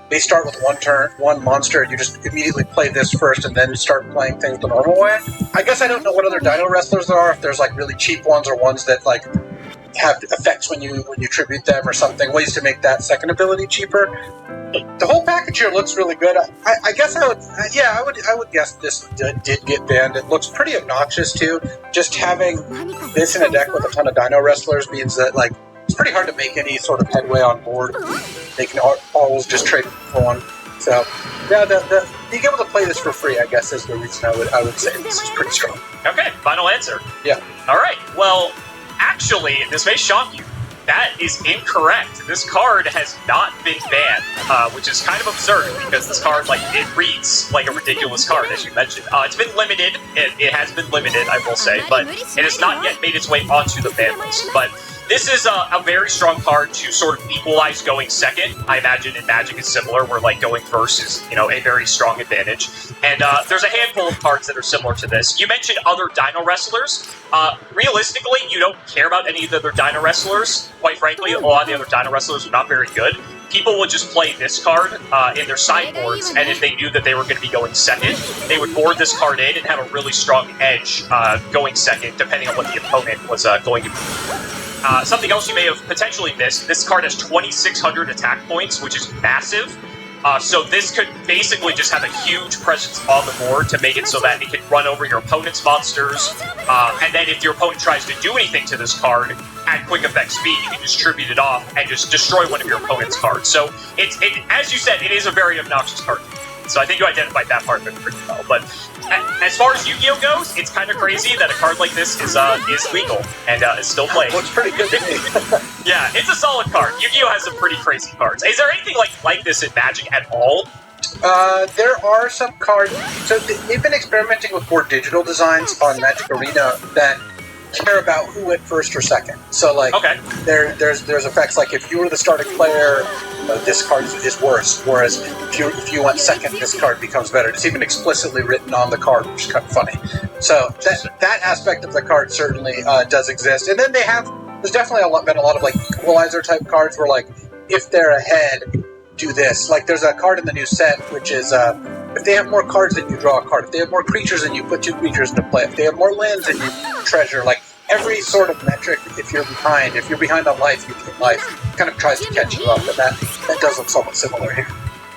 they start with 1 monster, and you just immediately play this first and then start playing things the normal way. I guess I don't know what other Dino Wrestlers there are, if there's really cheap ones or ones that have effects when you tribute them or something, ways to make that second ability cheaper. The whole package here looks really good. I guess I would guess this did get banned. It looks pretty obnoxious too. Just having this in a deck with a ton of Dino Wrestlers means that it's pretty hard to make any sort of headway on board. They can always just trade for 1. So yeah, being able to play this for free, I guess, is the reason I would say this is pretty strong. Okay, final answer. Yeah. All right. Well, actually, this may shock you. That is incorrect. This card has not been banned, which is kind of absurd because this card, it reads like a ridiculous card, as you mentioned. It's been limited. It has been limited, I will say, but it has not yet made its way onto the ban list. But this is a very strong card to sort of equalize going second. I imagine in Magic it's similar, where going first is, a very strong advantage. And there's a handful of cards that are similar to this. You mentioned other Dino Wrestlers. Realistically, you don't care about any of the other Dino Wrestlers. Quite frankly, a lot of the other Dino Wrestlers are not very good. People would just play this card in their sideboards, and if they knew that they were going to be going second, they would board this card in and have a really strong edge going second, depending on what the opponent was going to be. Something else you may have potentially missed, this card has 2,600 attack points, which is massive. So this could basically just have a huge presence on the board to make it so that it can run over your opponent's monsters, and then if your opponent tries to do anything to this card at quick effect speed, you can distribute it off and just destroy one of your opponent's cards. So as you said, it is a very obnoxious card. So I think you identified that part of it pretty well. But as far as Yu-Gi-Oh goes, it's kind of crazy that a card like this is legal and is still played. Looks pretty good to me. Yeah, it's a solid card. Yu-Gi-Oh has some pretty crazy cards. Is there anything like this in Magic at all? There are some cards. So they've been experimenting with more digital designs on Magic Arena that care about who went first or second. So like, okay. there's effects like if you were the starting player, this card is worse. Whereas if you went second, this card becomes better. It's even explicitly written on the card, which is kind of funny. So that aspect of the card certainly does exist. And then there's definitely been a lot of like equalizer type cards where like if they're ahead, do this. Like there's a card in the new set which is if they have more cards than you draw a card. If they have more creatures than you put 2 creatures into play. If they have more lands than you treasure. Like every sort of metric, if you're behind on life, you gain life. Kind of tries to catch you up, and that does look somewhat similar here.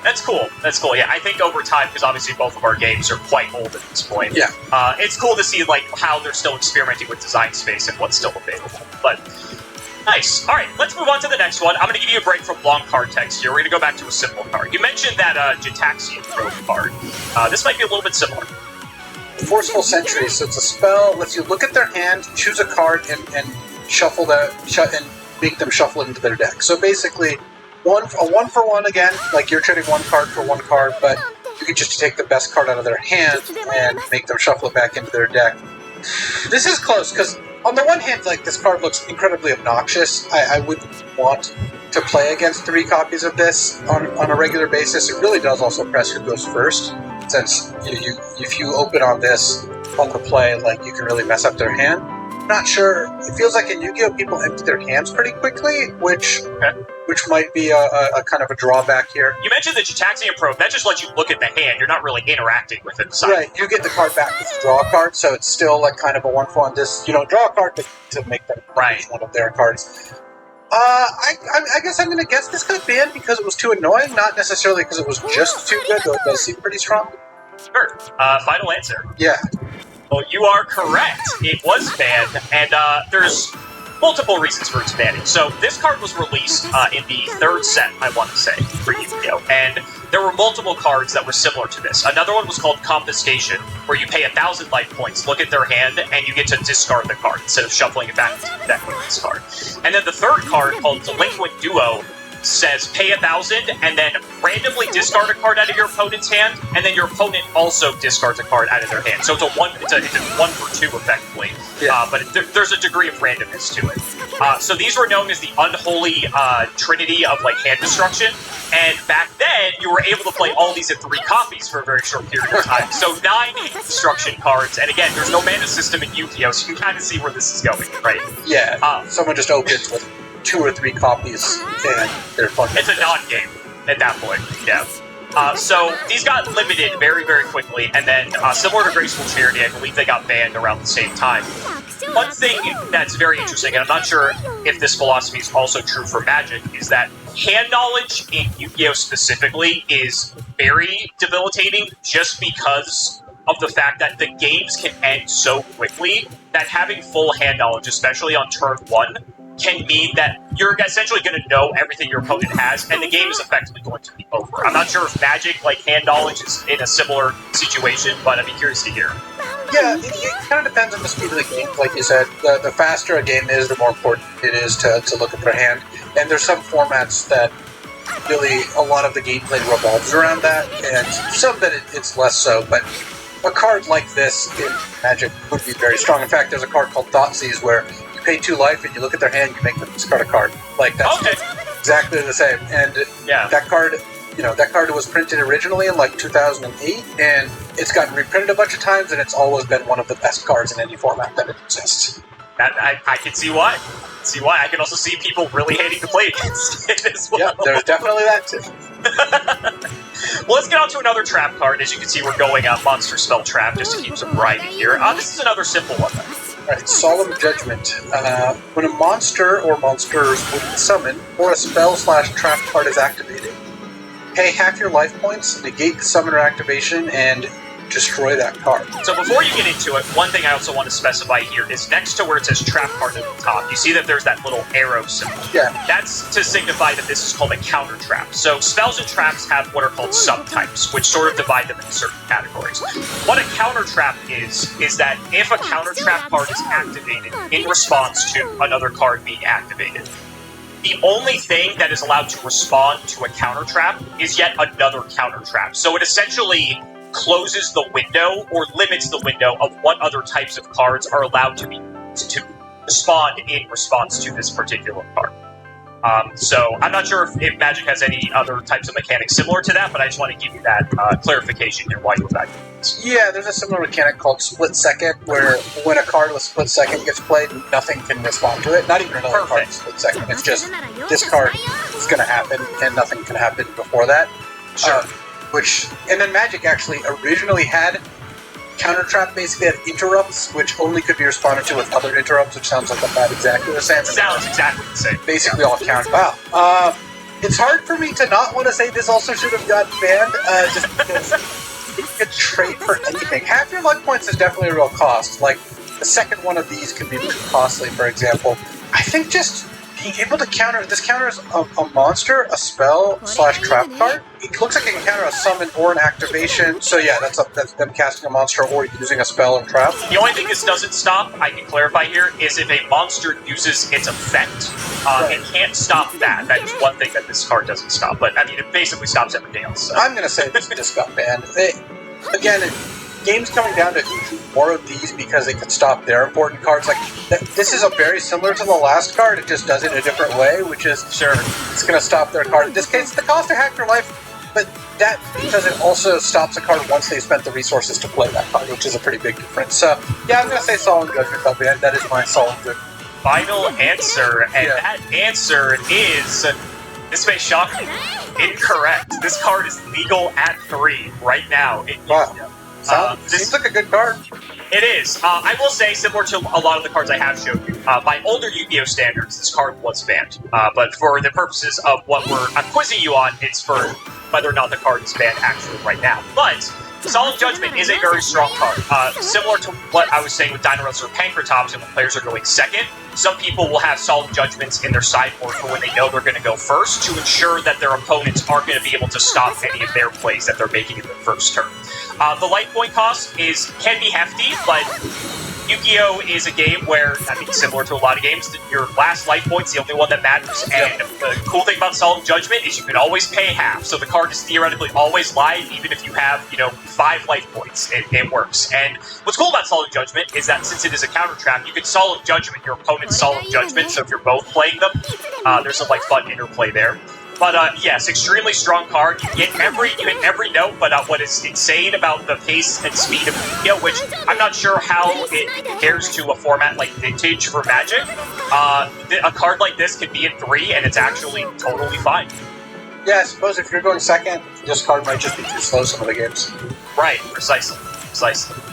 That's cool. That's cool. Yeah, I think over time, because obviously both of our games are quite old at this point. Yeah. It's cool to see like how they're still experimenting with design space and what's still available. But nice. All right, let's move on to the next one. I'm going to give you a break from long card text here. We're going to go back to a simple card. You mentioned that Jitaxian Probe card. This might be a little bit similar. Forceful Sentry. So it's a spell. Lets you look at their hand, choose a card, and shuffle that, and make them shuffle it into their deck. So basically, a 1-for-1 again. Like you're trading 1 card for 1 card, but you can just take the best card out of their hand and make them shuffle it back into their deck. This is close because on the one hand, like this card looks incredibly obnoxious. I wouldn't want to play against 3 copies of this on a regular basis. It really does also press who goes first, since if you open on this on the play, like you can really mess up their hand. Not sure. It feels like in Yu-Gi-Oh people empty their hands pretty quickly, which might be a kind of a drawback here. You mentioned the Jitaxian Probe. That just lets you look at the hand. You're not really interacting with it. Right. You get the card back if you draw a card, so it's still like kind of a 1-for-1. This you don't draw a card to make them one of their cards. I guess I'm going to guess this got banned because it was too annoying, not necessarily because it was just too good, though it does seem pretty strong. Sure. Final answer. Yeah. Well, you are correct. It was banned, and there's multiple reasons for its banning. So this card was released in the 3rd set, I want to say, for Yu-Gi-Oh! And there were multiple cards that were similar to this. Another one was called Confiscation, where you pay 1,000 life points, look at their hand, and you get to discard the card instead of shuffling it back into the deck with this card. And then the 3rd card, called Delinquent Duo, says pay 1,000 and then randomly discard a card out of your opponent's hand, and then your opponent also discards a card out of their hand. So it's a 1 for 2 effectively, but there's a degree of randomness to it. So these were known as the unholy trinity of like hand destruction, and back then you were able to play all these in 3 copies for a very short period of time. So 9 hand destruction cards, and again, there's no mana system in Yu-Gi-Oh, so you can kind of see where this is going, right? Yeah. Someone just opens with 2 or 3 copies, and they're fun. It's a non-game at that point, yeah. So these got limited very, very quickly, and then similar to Graceful Charity, I believe they got banned around the same time. One thing that's very interesting, and I'm not sure if this philosophy is also true for Magic, is that hand knowledge in Yu-Gi-Oh! Specifically is very debilitating just because of the fact that the games can end so quickly that having full hand knowledge, especially on turn 1, can mean that you're essentially going to know everything your opponent has, and the game is effectively going to be over. I'm not sure if Magic, like hand knowledge, is in a similar situation, but I'd be curious to hear. Yeah, it kind of depends on the speed of the game. Like you said, the faster a game is, the more important it is to look at their hand. And there's some formats that really, a lot of the gameplay revolves around that, and some that it's less so, but a card like this in Magic would be very strong. In fact, there's a card called Thoughtseize where pay 2 life and you look at their hand, you make them discard a card. Like that's exactly the same. And that card was printed originally in like 2008, and it's gotten reprinted a bunch of times, and it's always been one of the best cards in any format that it exists. I can see why. I can also see people really hating to play against it as well. Yeah, there's definitely that too. Well, let's get on to another trap card. As you can see, we're going Monster Spell Trap just to keep some variety here. This is another simple one. Right, Solemn Judgment. When a monster or monsters will be summoned, or a spell/trap card is activated, pay half your life points, negate the summoner activation, and destroy that card. So before you get into it, one thing I also want to specify here is next to where it says trap card at the top, you see that there's that little arrow symbol. Yeah. That's to signify that this is called a counter trap. So spells and traps have what are called subtypes, which sort of divide them into certain categories. What a counter trap is that if a counter trap card is activated in response to another card being activated, the only thing that is allowed to respond to a counter trap is yet another counter trap. So it essentially closes the window or limits the window of what other types of cards are allowed to respond in response to this particular card. So I'm not sure if Magic has any other types of mechanics similar to that, but I just want to give you that clarification here while you evaluate this. Yeah, there's a similar mechanic called Split Second, where when a card with Split Second gets played, nothing can respond to it. Not even another card with Split Second. It's just, this card is going to happen, and nothing can happen before that. Sure. And then Magic actually originally had Counter Trap, basically had interrupts, which only could be responded to with other interrupts, which sounds like about exactly the same. Sounds exactly the same. Basically all count. Wow. It's hard for me to not want to say this also should have gotten banned, just because it could trade for anything. Half your luck points is definitely a real cost. Like, the second one of these can be pretty costly, for example. I think just being able to counter, this counters a monster, a spell, / trap card. It looks like it can counter a summon or an activation, so yeah, that's them casting a monster or using a spell or trap. The only thing this doesn't stop, I can clarify here, is if a monster uses its effect. It can't stop that. That is one thing that this card doesn't stop, but I mean, it basically stops everything else. So. I'm gonna say this just got banned. Games coming down to who borrowed these because they could stop their important cards. Like, this is a very similar to the last card, it just does it a different way, which is, sure, it's going to stop their card. In this case, the cost to hack your life, but that because it also stops a card once they spent the resources to play that card, which is a pretty big difference. So, yeah, I'm going to say Solemn Judgment got banned. That is my Solemn Judgment. Final answer, and that answer is, this may shock you, incorrect. This card is legal at 3 right now. Wow. Seems like a good card. It is. I will say, similar to a lot of the cards I have showed you, by older Yu-Gi-Oh! Standards, this card was banned. But for the purposes of what I'm quizzing you on, it's for whether or not the card is banned actually right now. But Solemn Judgment is a very strong card. Similar to what I was saying with Dynarus or Pankratops and when players are going second, some people will have Solemn Judgments in their sideboard for when they know they're going to go first to ensure that their opponents aren't going to be able to stop any of their plays that they're making in their first turn. The life point cost can be hefty, but Yu-Gi-Oh! Is a game where, I mean, similar to a lot of games, your last life point's the only one that matters. And the cool thing about Solemn Judgment is you can always pay half, so the card is theoretically always live, even if you have, 5 life points. It works. And what's cool about Solemn Judgment is that since it is a counter trap, you can Solemn Judgment your opponent's Solemn Judgment, so if you're both playing them, there's some fun interplay there. But yes, extremely strong card. You hit every note, but what is insane about the pace and speed of Yu-Gi-Oh!, which I'm not sure how it compares to a format like Vintage for Magic. A card like this can be in 3, and it's actually totally fine. Yeah, I suppose if you're going second, this card might just be too slow some of the games. Right, precisely.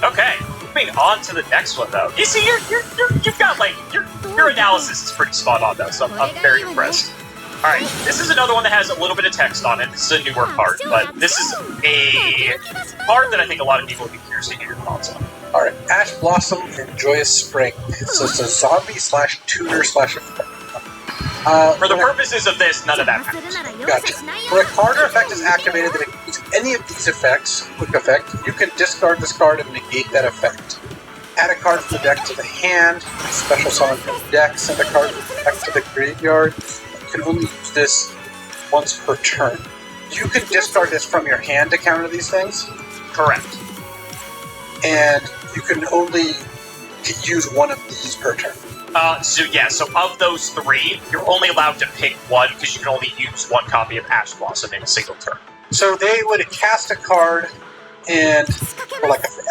Okay, moving on to the next one though. You see, you've got your analysis is pretty spot on though, so I'm very impressed. Alright, this is another one that has a little bit of text on it. This is a newer card, but this is a card that I think a lot of people would be curious to hear your thoughts on. Alright, Ash Blossom and Joyous Spring. So it's a zombie / tutor / effect. For the purposes of this, none of that matters. Gotcha. When a card or effect is activated that includes any of these effects, quick effect, you can discard this card and negate that effect. Add a card from the deck to the hand, special summon from the deck, send a card from the deck to the graveyard. You can only use this once per turn. You can discard this from your hand to counter these things? Correct. And you can only use one of these per turn. So of those 3, you're only allowed to pick one because you can only use 1 copy of Ash Blossom in a single turn. So they would cast a card and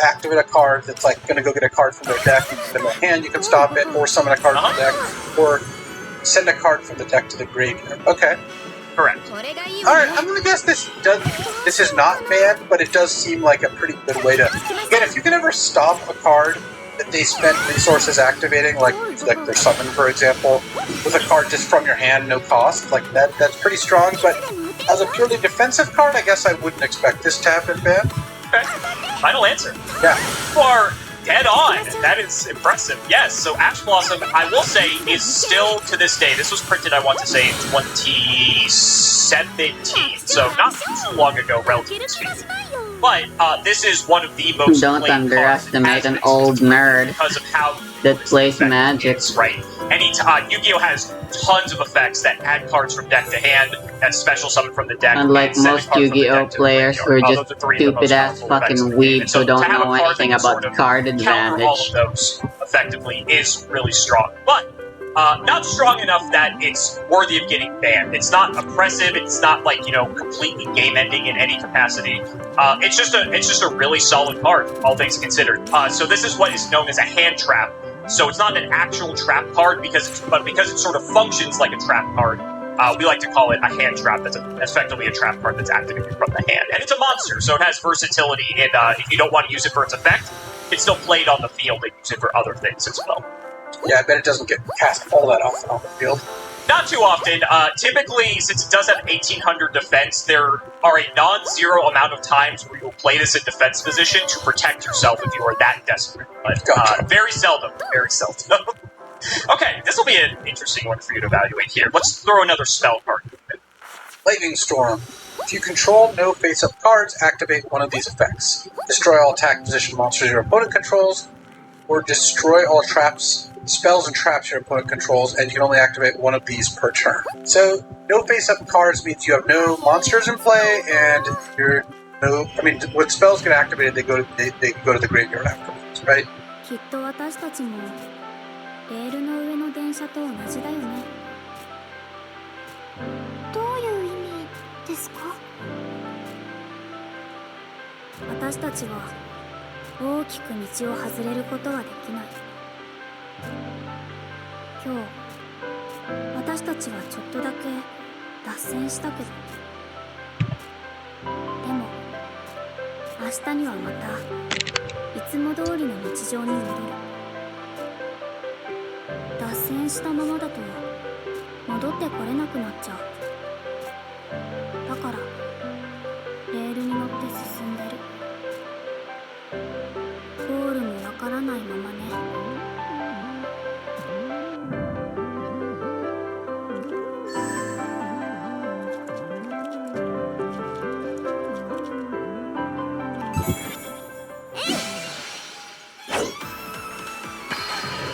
activate a card that's going to go get a card from their deck, you put it in their hand, you can stop it, or summon a card from the deck, or send a card from the deck to the graveyard. Okay. Correct. Alright, I'm gonna guess this is not banned, but it does seem like a pretty good way to... Again, if you can ever stop a card that they spent resources activating, like their summon, for example, with a card just from your hand, no cost, that's pretty strong, but As a purely defensive card, I guess I wouldn't expect this to have been banned. Okay. Final answer. Yeah. You are dead on. That is impressive. Yes, so Ash Blossom, I will say, is still to this day. This was printed, I want to say, in 2017, so not too long ago, relatively speaking. But this is one of the most Don't underestimate an old nerd because of how that plays Magic. Right. Yu-Gi-Oh! Has tons of effects that add cards from deck to hand, that special summon from the deck. Unlike most Yu-Gi-Oh! players who are just stupid-ass fucking weebs who don't know anything about card advantage. All of those effectively is really strong, but not strong enough that it's worthy of getting banned. It's not oppressive. It's not like, you know, completely game-ending in any capacity. It's just a really solid card, all things considered. So this is what is known as a hand trap. So it's not an actual trap card because it sort of functions like a trap card. We like to call it a hand trap. That's effectively a trap card that's activated from the hand, and it's a monster, so it has versatility. And if you don't want to use it for its effect, it's still played on the field and use it for other things as well. Yeah, I bet it doesn't get cast all that often on the field. Not too often. Typically, since it does have 1800 defense, there are a non-zero amount of times where you'll play this in defense position to protect yourself if you are that desperate. But Gotcha. very seldom. Very seldom. Okay, this will be an interesting one for you to evaluate here. Let's throw another spell card. Lightning Storm. If you control no face-up cards, activate one of these effects. Destroy all attack position monsters your opponent controls, or destroy all traps, spells and traps your opponent controls, and you can only activate one of these per turn. So, no face-up cards means you have no monsters in play, and you're no. I mean, when spells get activated, they go to the graveyard afterwards, right? きっと私たちもレールの上の電車と同じだよね。どういう意味ですか？私たちは大きく道を外れることはできない。今日私たちはちょっとだけ脱線したけど、でも明日にはまたいつも通りの日常に戻る。脱線したままだと戻ってこれなくなっちゃう。だからレールに乗って進んでる。ゴールもわからないままね。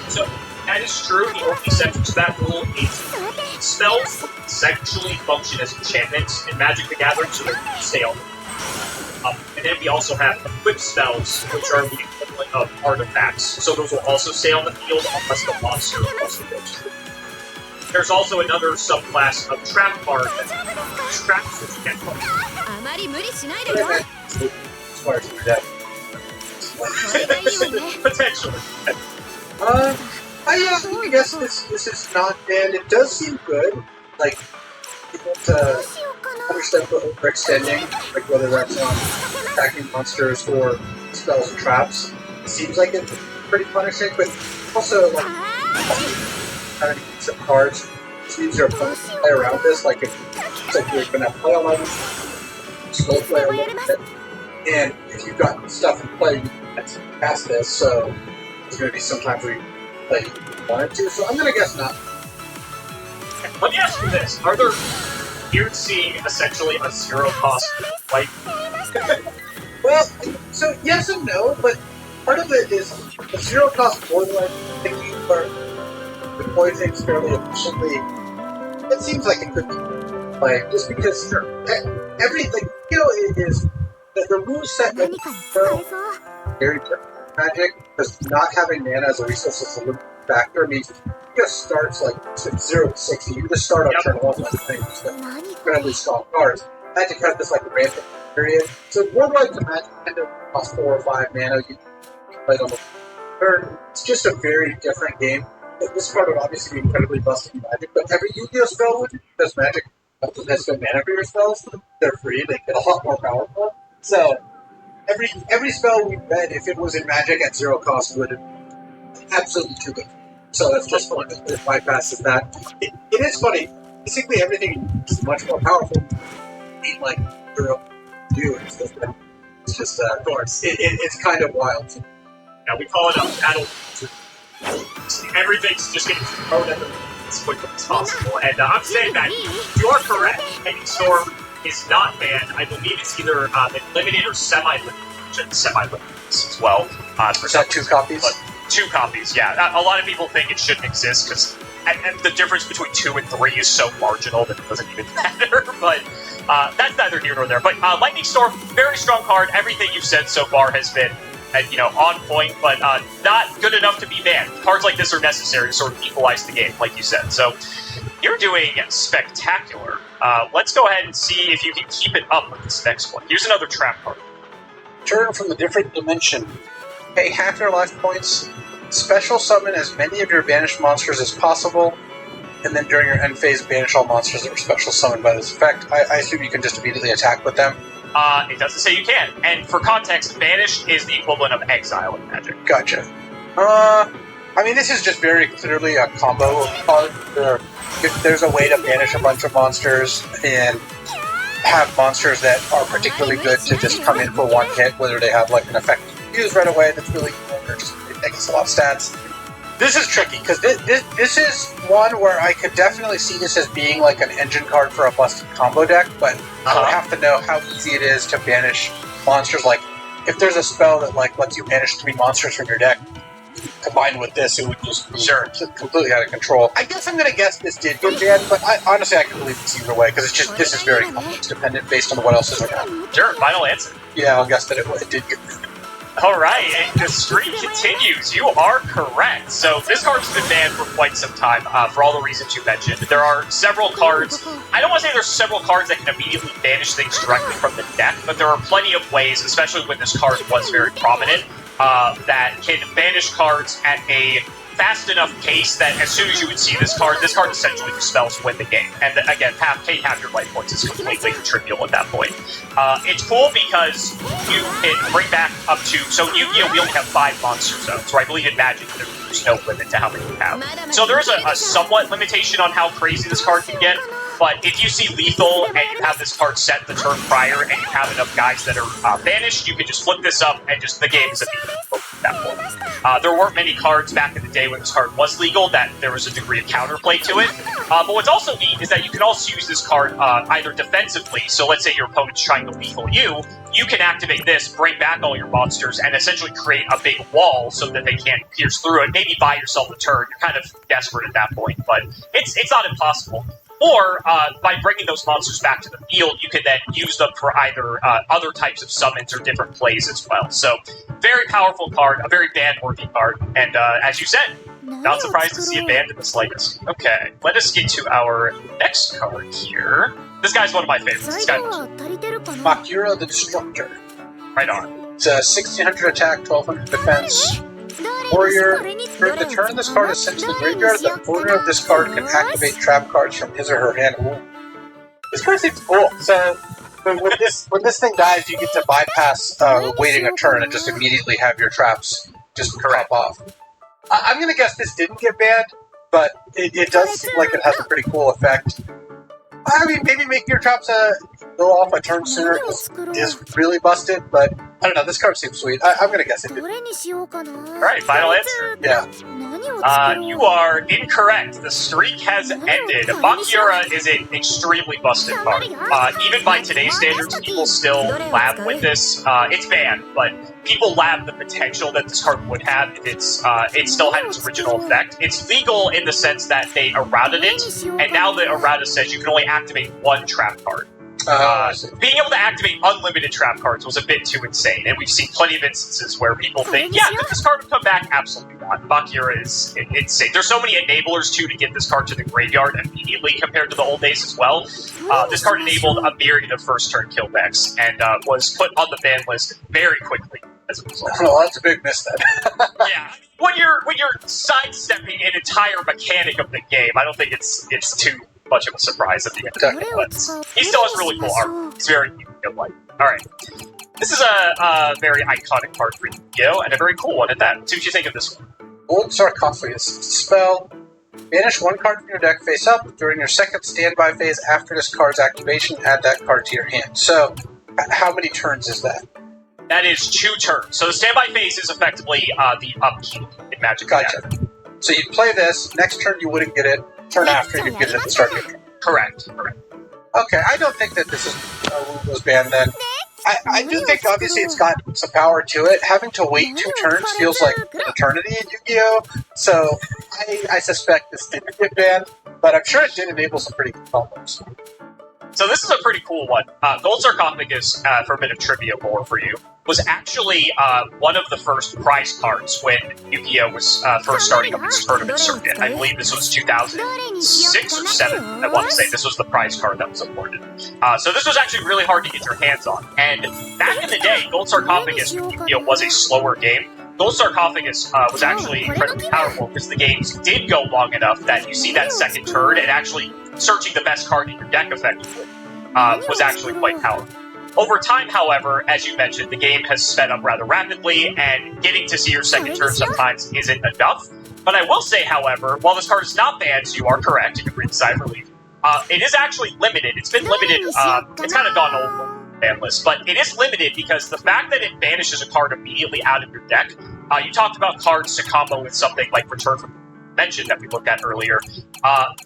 So, that is true. The only exception to that rule is spells essentially function as enchantments in Magic the Gathering, so they stay on. And then we also have equip spells, which are the equivalent of artifacts. So those will also stay on the field unless the monster also goes through. There's also another subclass of trap card that traps which you can play. あまり無理しないでよ。 As far as that. Potentially. I guess this is not bad. It does seem good. Like, you don't understand for overextending, like whether that's attacking monsters or spells and traps. It seems like it's pretty punishing, but also, like, having some cards just means your opponent can play around this. Like, it's like you're gonna play on them, slow play a little bit, and if you've got stuff in play, you can past this, so there's gonna be some times where you play wanted to, so I'm gonna guess not. Let me ask you this. Are there here seeing essentially a zero-cost like? Well, so yes and no, but part of it is a zero-cost borderline thinking where deploy things fairly efficiently. It seems like it could be like just because everything, you know, it is the rule set that very different Magic, because not having mana as a resource is a limiting factor means it just starts like 0 to 60. You just start on turn 1 with things that incredibly strong cards. Magic has this like rampant period. So worldwide to Magic kind of costs 4 or 5 mana. You play it on the turn. It's just a very different game. This card would obviously be incredibly busted in Magic, but every Yu-Gi-Oh spell would, because Magic has no mana for your spells. They're free. They get a lot more powerful. So every spell we read, if it was in Magic at 0 cost, would absolutely too good. So that's just fun. It bypasses that. It is funny. Basically, everything is much more powerful. mean like real viewers. It's just, of course, it's kind of wild. Now we call it a battle. Everything's just getting thrown at them as quickly as possible. And I'm saying that you are correct. Lightning Storm is not banned. I believe it's either limited or semi-limited. Semi-limited as well. Is that 2 copies? But 2 copies, yeah. A lot of people think it shouldn't exist because and the difference between 2 and 3 is so marginal that it doesn't even matter. But that's neither here nor there. But Lightning Storm, very strong card. Everything you've said so far has been on point, but not good enough to be banned. Cards like this are necessary to sort of equalize the game, like you said. So you're doing spectacular. Let's go ahead and see if you can keep it up with this next one. Here's another trap card. Turn from a different dimension. Pay half your life points. Special summon as many of your banished monsters as possible. And then during your end phase, banish all monsters that were special summoned by this effect. I assume you can just immediately attack with them. It doesn't say you can. And for context, banished is the equivalent of exile in Magic. Gotcha. I mean, this is just very clearly a combo card. If there's a way to banish a bunch of monsters and have monsters that are particularly good to just come in for one hit, whether they have like an effect used right away that's really good or just it makes a lot of stats. This is tricky, because this is one where I could definitely see this as being like an engine card for a busted combo deck, but I would have to know how easy it is to banish monsters. Like, if there's a spell that like lets you banish 3 monsters from your deck, combined with this, it would just be completely out of control. I guess I'm going to guess this did get banned, but honestly I can believe this either way, because it's just, this is very context dependent based on what else is around. Sure, final answer. Yeah, I'll guess that it did get banned. Alright, and the streak continues. You are correct. So this card's been banned for quite some time, for all the reasons you mentioned. There are several cards. I don't want to say there's several cards that can immediately banish things directly from the deck, but there are plenty of ways, especially when this card was very prominent, that can banish cards at a fast enough pace that as soon as you would see this card essentially dispels win the game. And again, pay half your life points is completely trivial at that point. It's cool because you can bring back up to, so we only have 5 monster zones, right? I believe in Magic there's no limit to how many you have. So there is a somewhat limitation on how crazy this card can get, but if you see lethal and you have this card set the turn prior and you have enough guys that are banished, you can just flip this up and just the game is immediately over at that point. There weren't many cards back in the day when this card was legal that there was a degree of counterplay to it. But what's also neat is that you can also use this card either defensively, so let's say your opponent's trying to lethal you can activate this, bring back all your monsters, and essentially create a big wall so that they can't pierce through it. Maybe buy yourself a turn. You're kind of desperate at that point, but it's not impossible. Or, by bringing those monsters back to the field, you can then use them for either other types of summons or different plays as well. So, very powerful card, a very ban-worthy card, and as you said, not surprised to see it banned in the slightest. Okay, let us get to our next card here. This guy's one of my favorites. This guy Makura the Destructor. Right on. It's a 1600 attack, 1200 defense. Warrior. During the turn this card is sent to the graveyard, the owner of this card can activate trap cards from his or her hand. Ooh. This card seems cool. So when this thing dies, you get to bypass waiting a turn and just immediately have your traps just pop off. I'm going to guess this didn't get banned, but it does seem like it has a pretty cool effect. I mean, maybe making your traps go off a turn sooner is really busted, but I don't know, this card seems sweet. I'm gonna guess it did. Alright, final answer. Yeah. You are incorrect. The streak has ended. Makura is an extremely busted card. Even by today's standards, people still lab with this. It's banned, but people lab the potential that this card would have if it still had its original effect. It's legal in the sense that they errated it, and now the errata says you can only activate 1 trap card. Being able to activate unlimited trap cards was a bit too insane, and we've seen plenty of instances where people think, yeah, could this card would come back? Absolutely not. Makura is insane. There's so many enablers, too, to get this card to the graveyard immediately compared to the old days as well. This card enabled a myriad of first-turn kill decks, and was put on the ban list very quickly as a result. Well, that's a big miss, then. Yeah. When you're sidestepping an entire mechanic of the game, I don't think it's too much of a surprise at the end. But he still has really cool art. He's very Yu-Gi-Oh-like. Alright. This is a very iconic card for Yu-Gi-Oh! And a very cool one at that. See what you think of this one. Old Sarcophagus. Spell. Banish one card from your deck face up. During your second standby phase after this card's activation, add that card to your hand. So, how many turns is that? That is 2 turns. So the standby phase is effectively the upkeep in Magic. Gotcha. So you'd play this, next turn you wouldn't get it, turn after you'd get it at the start of your turn. Correct. Okay, I don't think that this is was banned then. I do think obviously it's got some power to it. Having to wait 2 turns feels like an eternity in Yu-Gi-Oh! So I suspect this didn't get banned, but I'm sure it did enable some pretty good combos. So this is a pretty cool one. Gold Sarcophagus, for a bit of trivia more for you, was actually one of the first prize cards when Yu-Gi-Oh! Was first starting up its tournament circuit. I believe this was 2006 or 7. I want to say this was the prize card that was awarded. So this was actually really hard to get your hands on. And back in the day, Gold Sarcophagus Yu-Gi-Oh! Was a slower game. Gold Sarcophagus was actually incredibly powerful because the games did go long enough that you see that second turn and actually searching the best card in your deck effectively was actually quite powerful. Over time, however, as you mentioned, the game has sped up rather rapidly, and getting to see your second turn sometimes isn't enough. But I will say, however, while this card is not banned, so you are correct, you can breathe a sigh of relief, it is actually limited. It's been limited, it's kind of gone over the ban list, but it is limited because the fact that it banishes a card immediately out of your deck, you talked about cards to combo with something like Return from mentioned that we looked at earlier,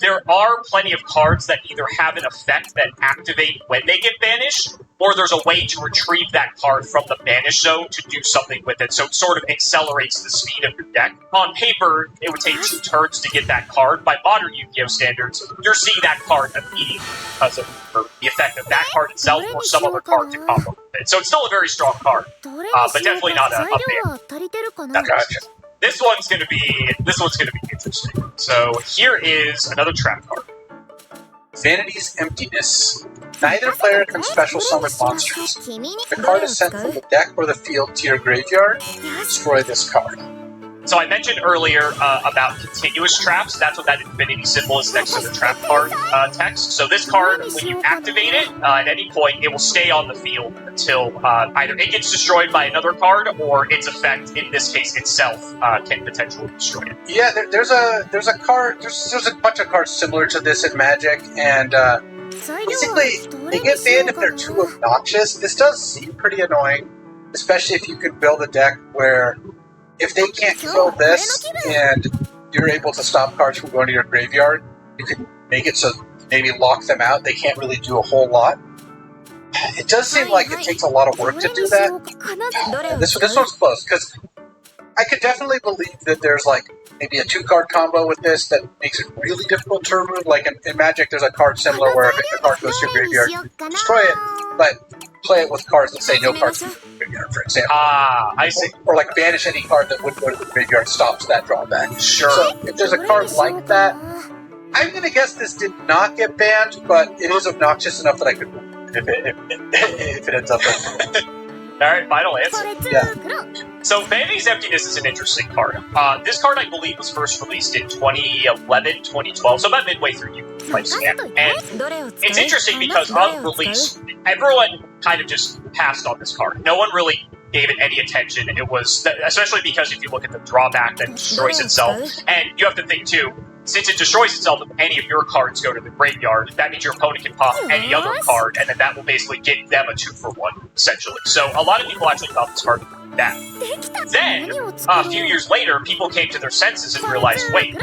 there are plenty of cards that either have an effect that activate when they get banished, or there's a way to retrieve that card from the banish zone to do something with it, so it sort of accelerates the speed of your deck. On paper, it would take 2 turns to get that card. By modern Yu-Gi-Oh! Standards, you're seeing that card immediately because of the effect of that card itself or some other card to combo with it. So it's still a very strong card, but definitely not a ban. Gotcha. This one's gonna be interesting. So here is another trap card. Vanity's Emptiness. Neither player can special summon monsters. The card is sent from the deck or the field to your graveyard. Destroy this card. So I mentioned earlier about continuous traps. That's what that infinity symbol is next to the trap card text. So this card, when you activate it, at any point, it will stay on the field until either it gets destroyed by another card or its effect, in this case itself, can potentially destroy it. Yeah, there's a card. There's a bunch of cards similar to this in Magic, and basically they get banned if they're too obnoxious. This does seem pretty annoying, especially if you could build a deck where, if they can't kill this and you're able to stop cards from going to your graveyard, you can make it so maybe lock them out. They can't really do a whole lot. It does seem like it takes a lot of work to do that. This one's close, because I could definitely believe that there's like maybe a 2-card combo with this that makes it really difficult to remove. Like in Magic, there's a card similar where if the card goes to your graveyard, you can destroy it, but play it with cards that say no cards to the graveyard, for example. I see. Or like banish any card that would go to the graveyard, stops that drawback. Sure. So if there's a card like that, I'm going to guess this did not get banned, but it is obnoxious enough that I could if it ends up like Alright, final answer. Yeah. So Vanity's Emptiness is an interesting card. This card, I believe, was first released in 2011, 2012, so about midway through Yu-Gi-Oh! Lifespan. And it's interesting because on release, everyone kind of just passed on this card. No one really gave it any attention. It was, especially because if you look at the drawback that it destroys itself, and you have to think too, since it destroys itself if any of your cards go to the graveyard, that means your opponent can pop any other card, and then that will basically get them a 2-for-1, essentially. So a lot of people actually thought this card was bad. Then, a few years later, people came to their senses and realized, wait,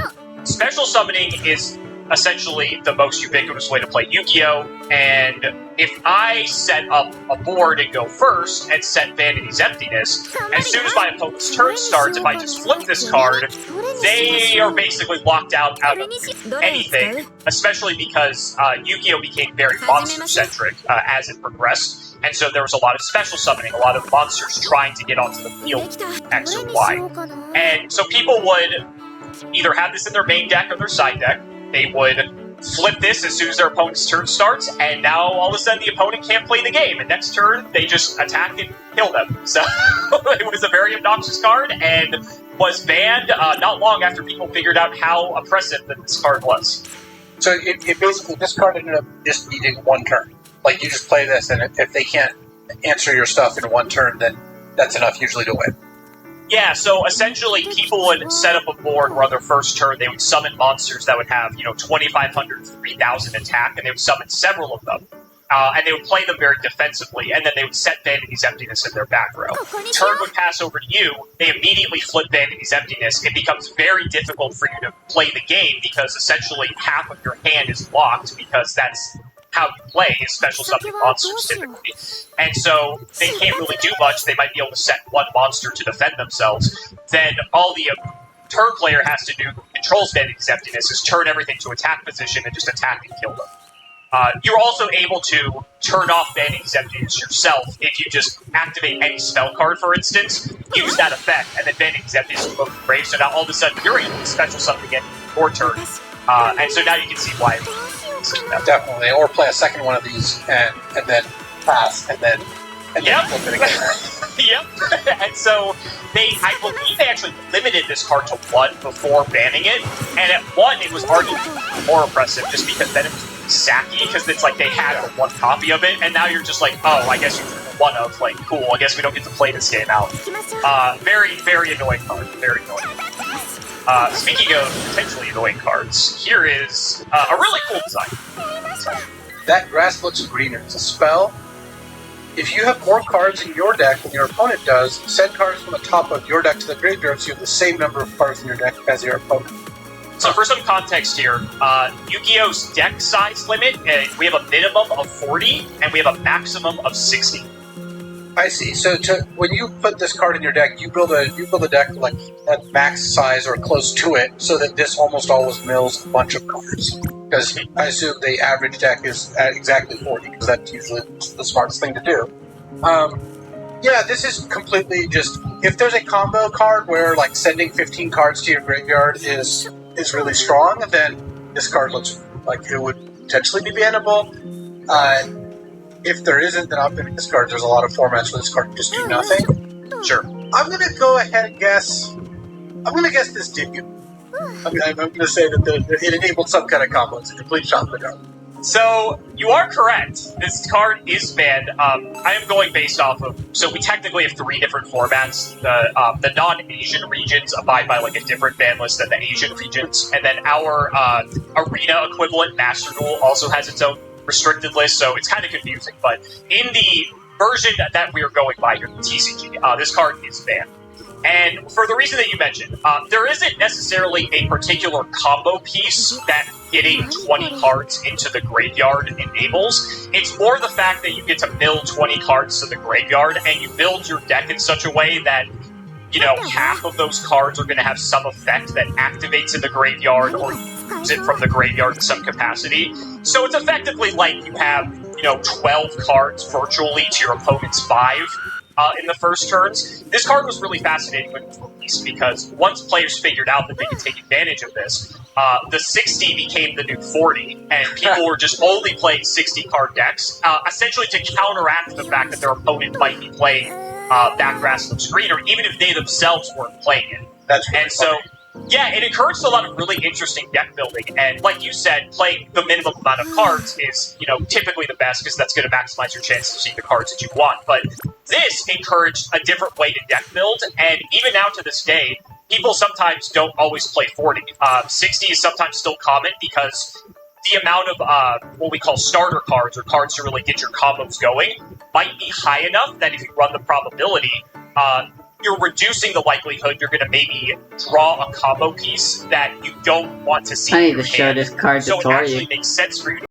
special summoning is essentially the most ubiquitous way to play Yu-Gi-Oh! And if I set up a board and go first and set Vanity's Emptiness, as soon as my opponent's turn starts, if I just flip this card, they are basically locked out of anything, especially because Yu-Gi-Oh! Became very monster-centric as it progressed. And so there was a lot of special summoning, a lot of monsters trying to get onto the field, X or Y. And so people would either have this in their main deck or their side deck. They would flip this as soon as their opponent's turn starts, and now all of a sudden the opponent can't play the game. And next turn, they just attack and kill them. So it was a very obnoxious card, and was banned not long after people figured out how oppressive that this card was. So it basically, this card ended up just needing 1 turn. Like, you just play this, and if they can't answer your stuff in 1 turn, then that's enough usually to win. Yeah, so essentially people would set up a board where on their first turn they would summon monsters that would have, 2,500, 3,000 attack, and they would summon several of them. And they would play them very defensively, and then they would set Vanity's Emptiness in their back row. Turn would pass over to you, they immediately flip Vanity's Emptiness. It becomes very difficult for you to play the game because essentially half of your hand is locked because that's how you play is special summoning monsters typically. And so they can't really do much. They might be able to set one monster to defend themselves. Then all the turn player has to do, who controls Vanity's Emptiness, is turn everything to attack position and just attack and kill them. You're also able to turn off Vanity's Emptiness yourself if you just activate any spell card, for instance, use that effect, and then Vanity's Emptiness will go to the grave, so now all of a sudden you're able to special summon again your turn. And so now you can see why. Definitely, or play a second one of these and then pass, and then flip it again. Yep. And so I believe they actually limited this card to 1 before banning it, and at 1 it was arguably more oppressive just because then it was sacky, because it's like they had the 1 copy of it, and now you're just like, oh, I guess you drew the 1 of, like, cool, I guess we don't get to play this game out. Very, very annoying card, very annoying. Speaking of potentially annoying cards, here is a really cool design. That grass looks greener. It's a spell. If you have more cards in your deck than your opponent does, send cards from the top of your deck to the graveyard so you have the same number of cards in your deck as your opponent. So for some context here, Yu-Gi-Oh's deck size limit, we have a minimum of 40, and we have a maximum of 60. I see. So when you put this card in your deck, you build a deck like at max size or close to it, so that this almost always mills a bunch of cards. Because I assume the average deck is at exactly 40, because that's usually the smartest thing to do. Yeah, this is completely just... If there's a combo card where like sending 15 cards to your graveyard is really strong, then this card looks like it would potentially be bannable. If there isn't, then I'm going to discard. There's a lot of formats where this card can just do nothing. Sure. I'm going to go ahead and guess... I'm going to guess this did. I'm going to say that it enabled some kind of combo. It's a complete shot in the dark. So, you are correct. This card is banned. I am going based off of... So, we technically have 3 different formats. The non-Asian regions abide by, like, a different ban list than the Asian regions. And then our arena equivalent, Master Duel, also has its own restricted list, so it's kind of confusing. But in the version that we are going by here, the TCG, this card is banned. And for the reason that you mentioned, there isn't necessarily a particular combo piece that getting 20 cards into the graveyard enables. It's more the fact that you get to mill 20 cards to the graveyard, and you build your deck in such a way that, half of those cards are going to have some effect that activates in the graveyard or use it from the graveyard in some capacity. So it's effectively like you have, 12 cards virtually to your opponent's 5. In the first turns. This card was really fascinating when it was released because once players figured out that they could take advantage of this, the 60 became the new 40, and people were just only playing 60-card decks, essentially to counteract the fact that their opponent might be playing that grass looks greener, even if they themselves weren't playing it. That's really funny. Yeah, it encouraged a lot of really interesting deck building, and like you said, playing the minimum amount of cards is, typically the best, because that's going to maximize your chances of seeing the cards that you want, but this encouraged a different way to deck build, and even now to this day, people sometimes don't always play 40. 60 is sometimes still common, because the amount of what we call starter cards, or cards to really get your combos going, might be high enough that if you run the probability, you're reducing the likelihood you're going to maybe draw a combo piece that you don't want to see. I need to show this card to So it Tori. actually makes sense for you to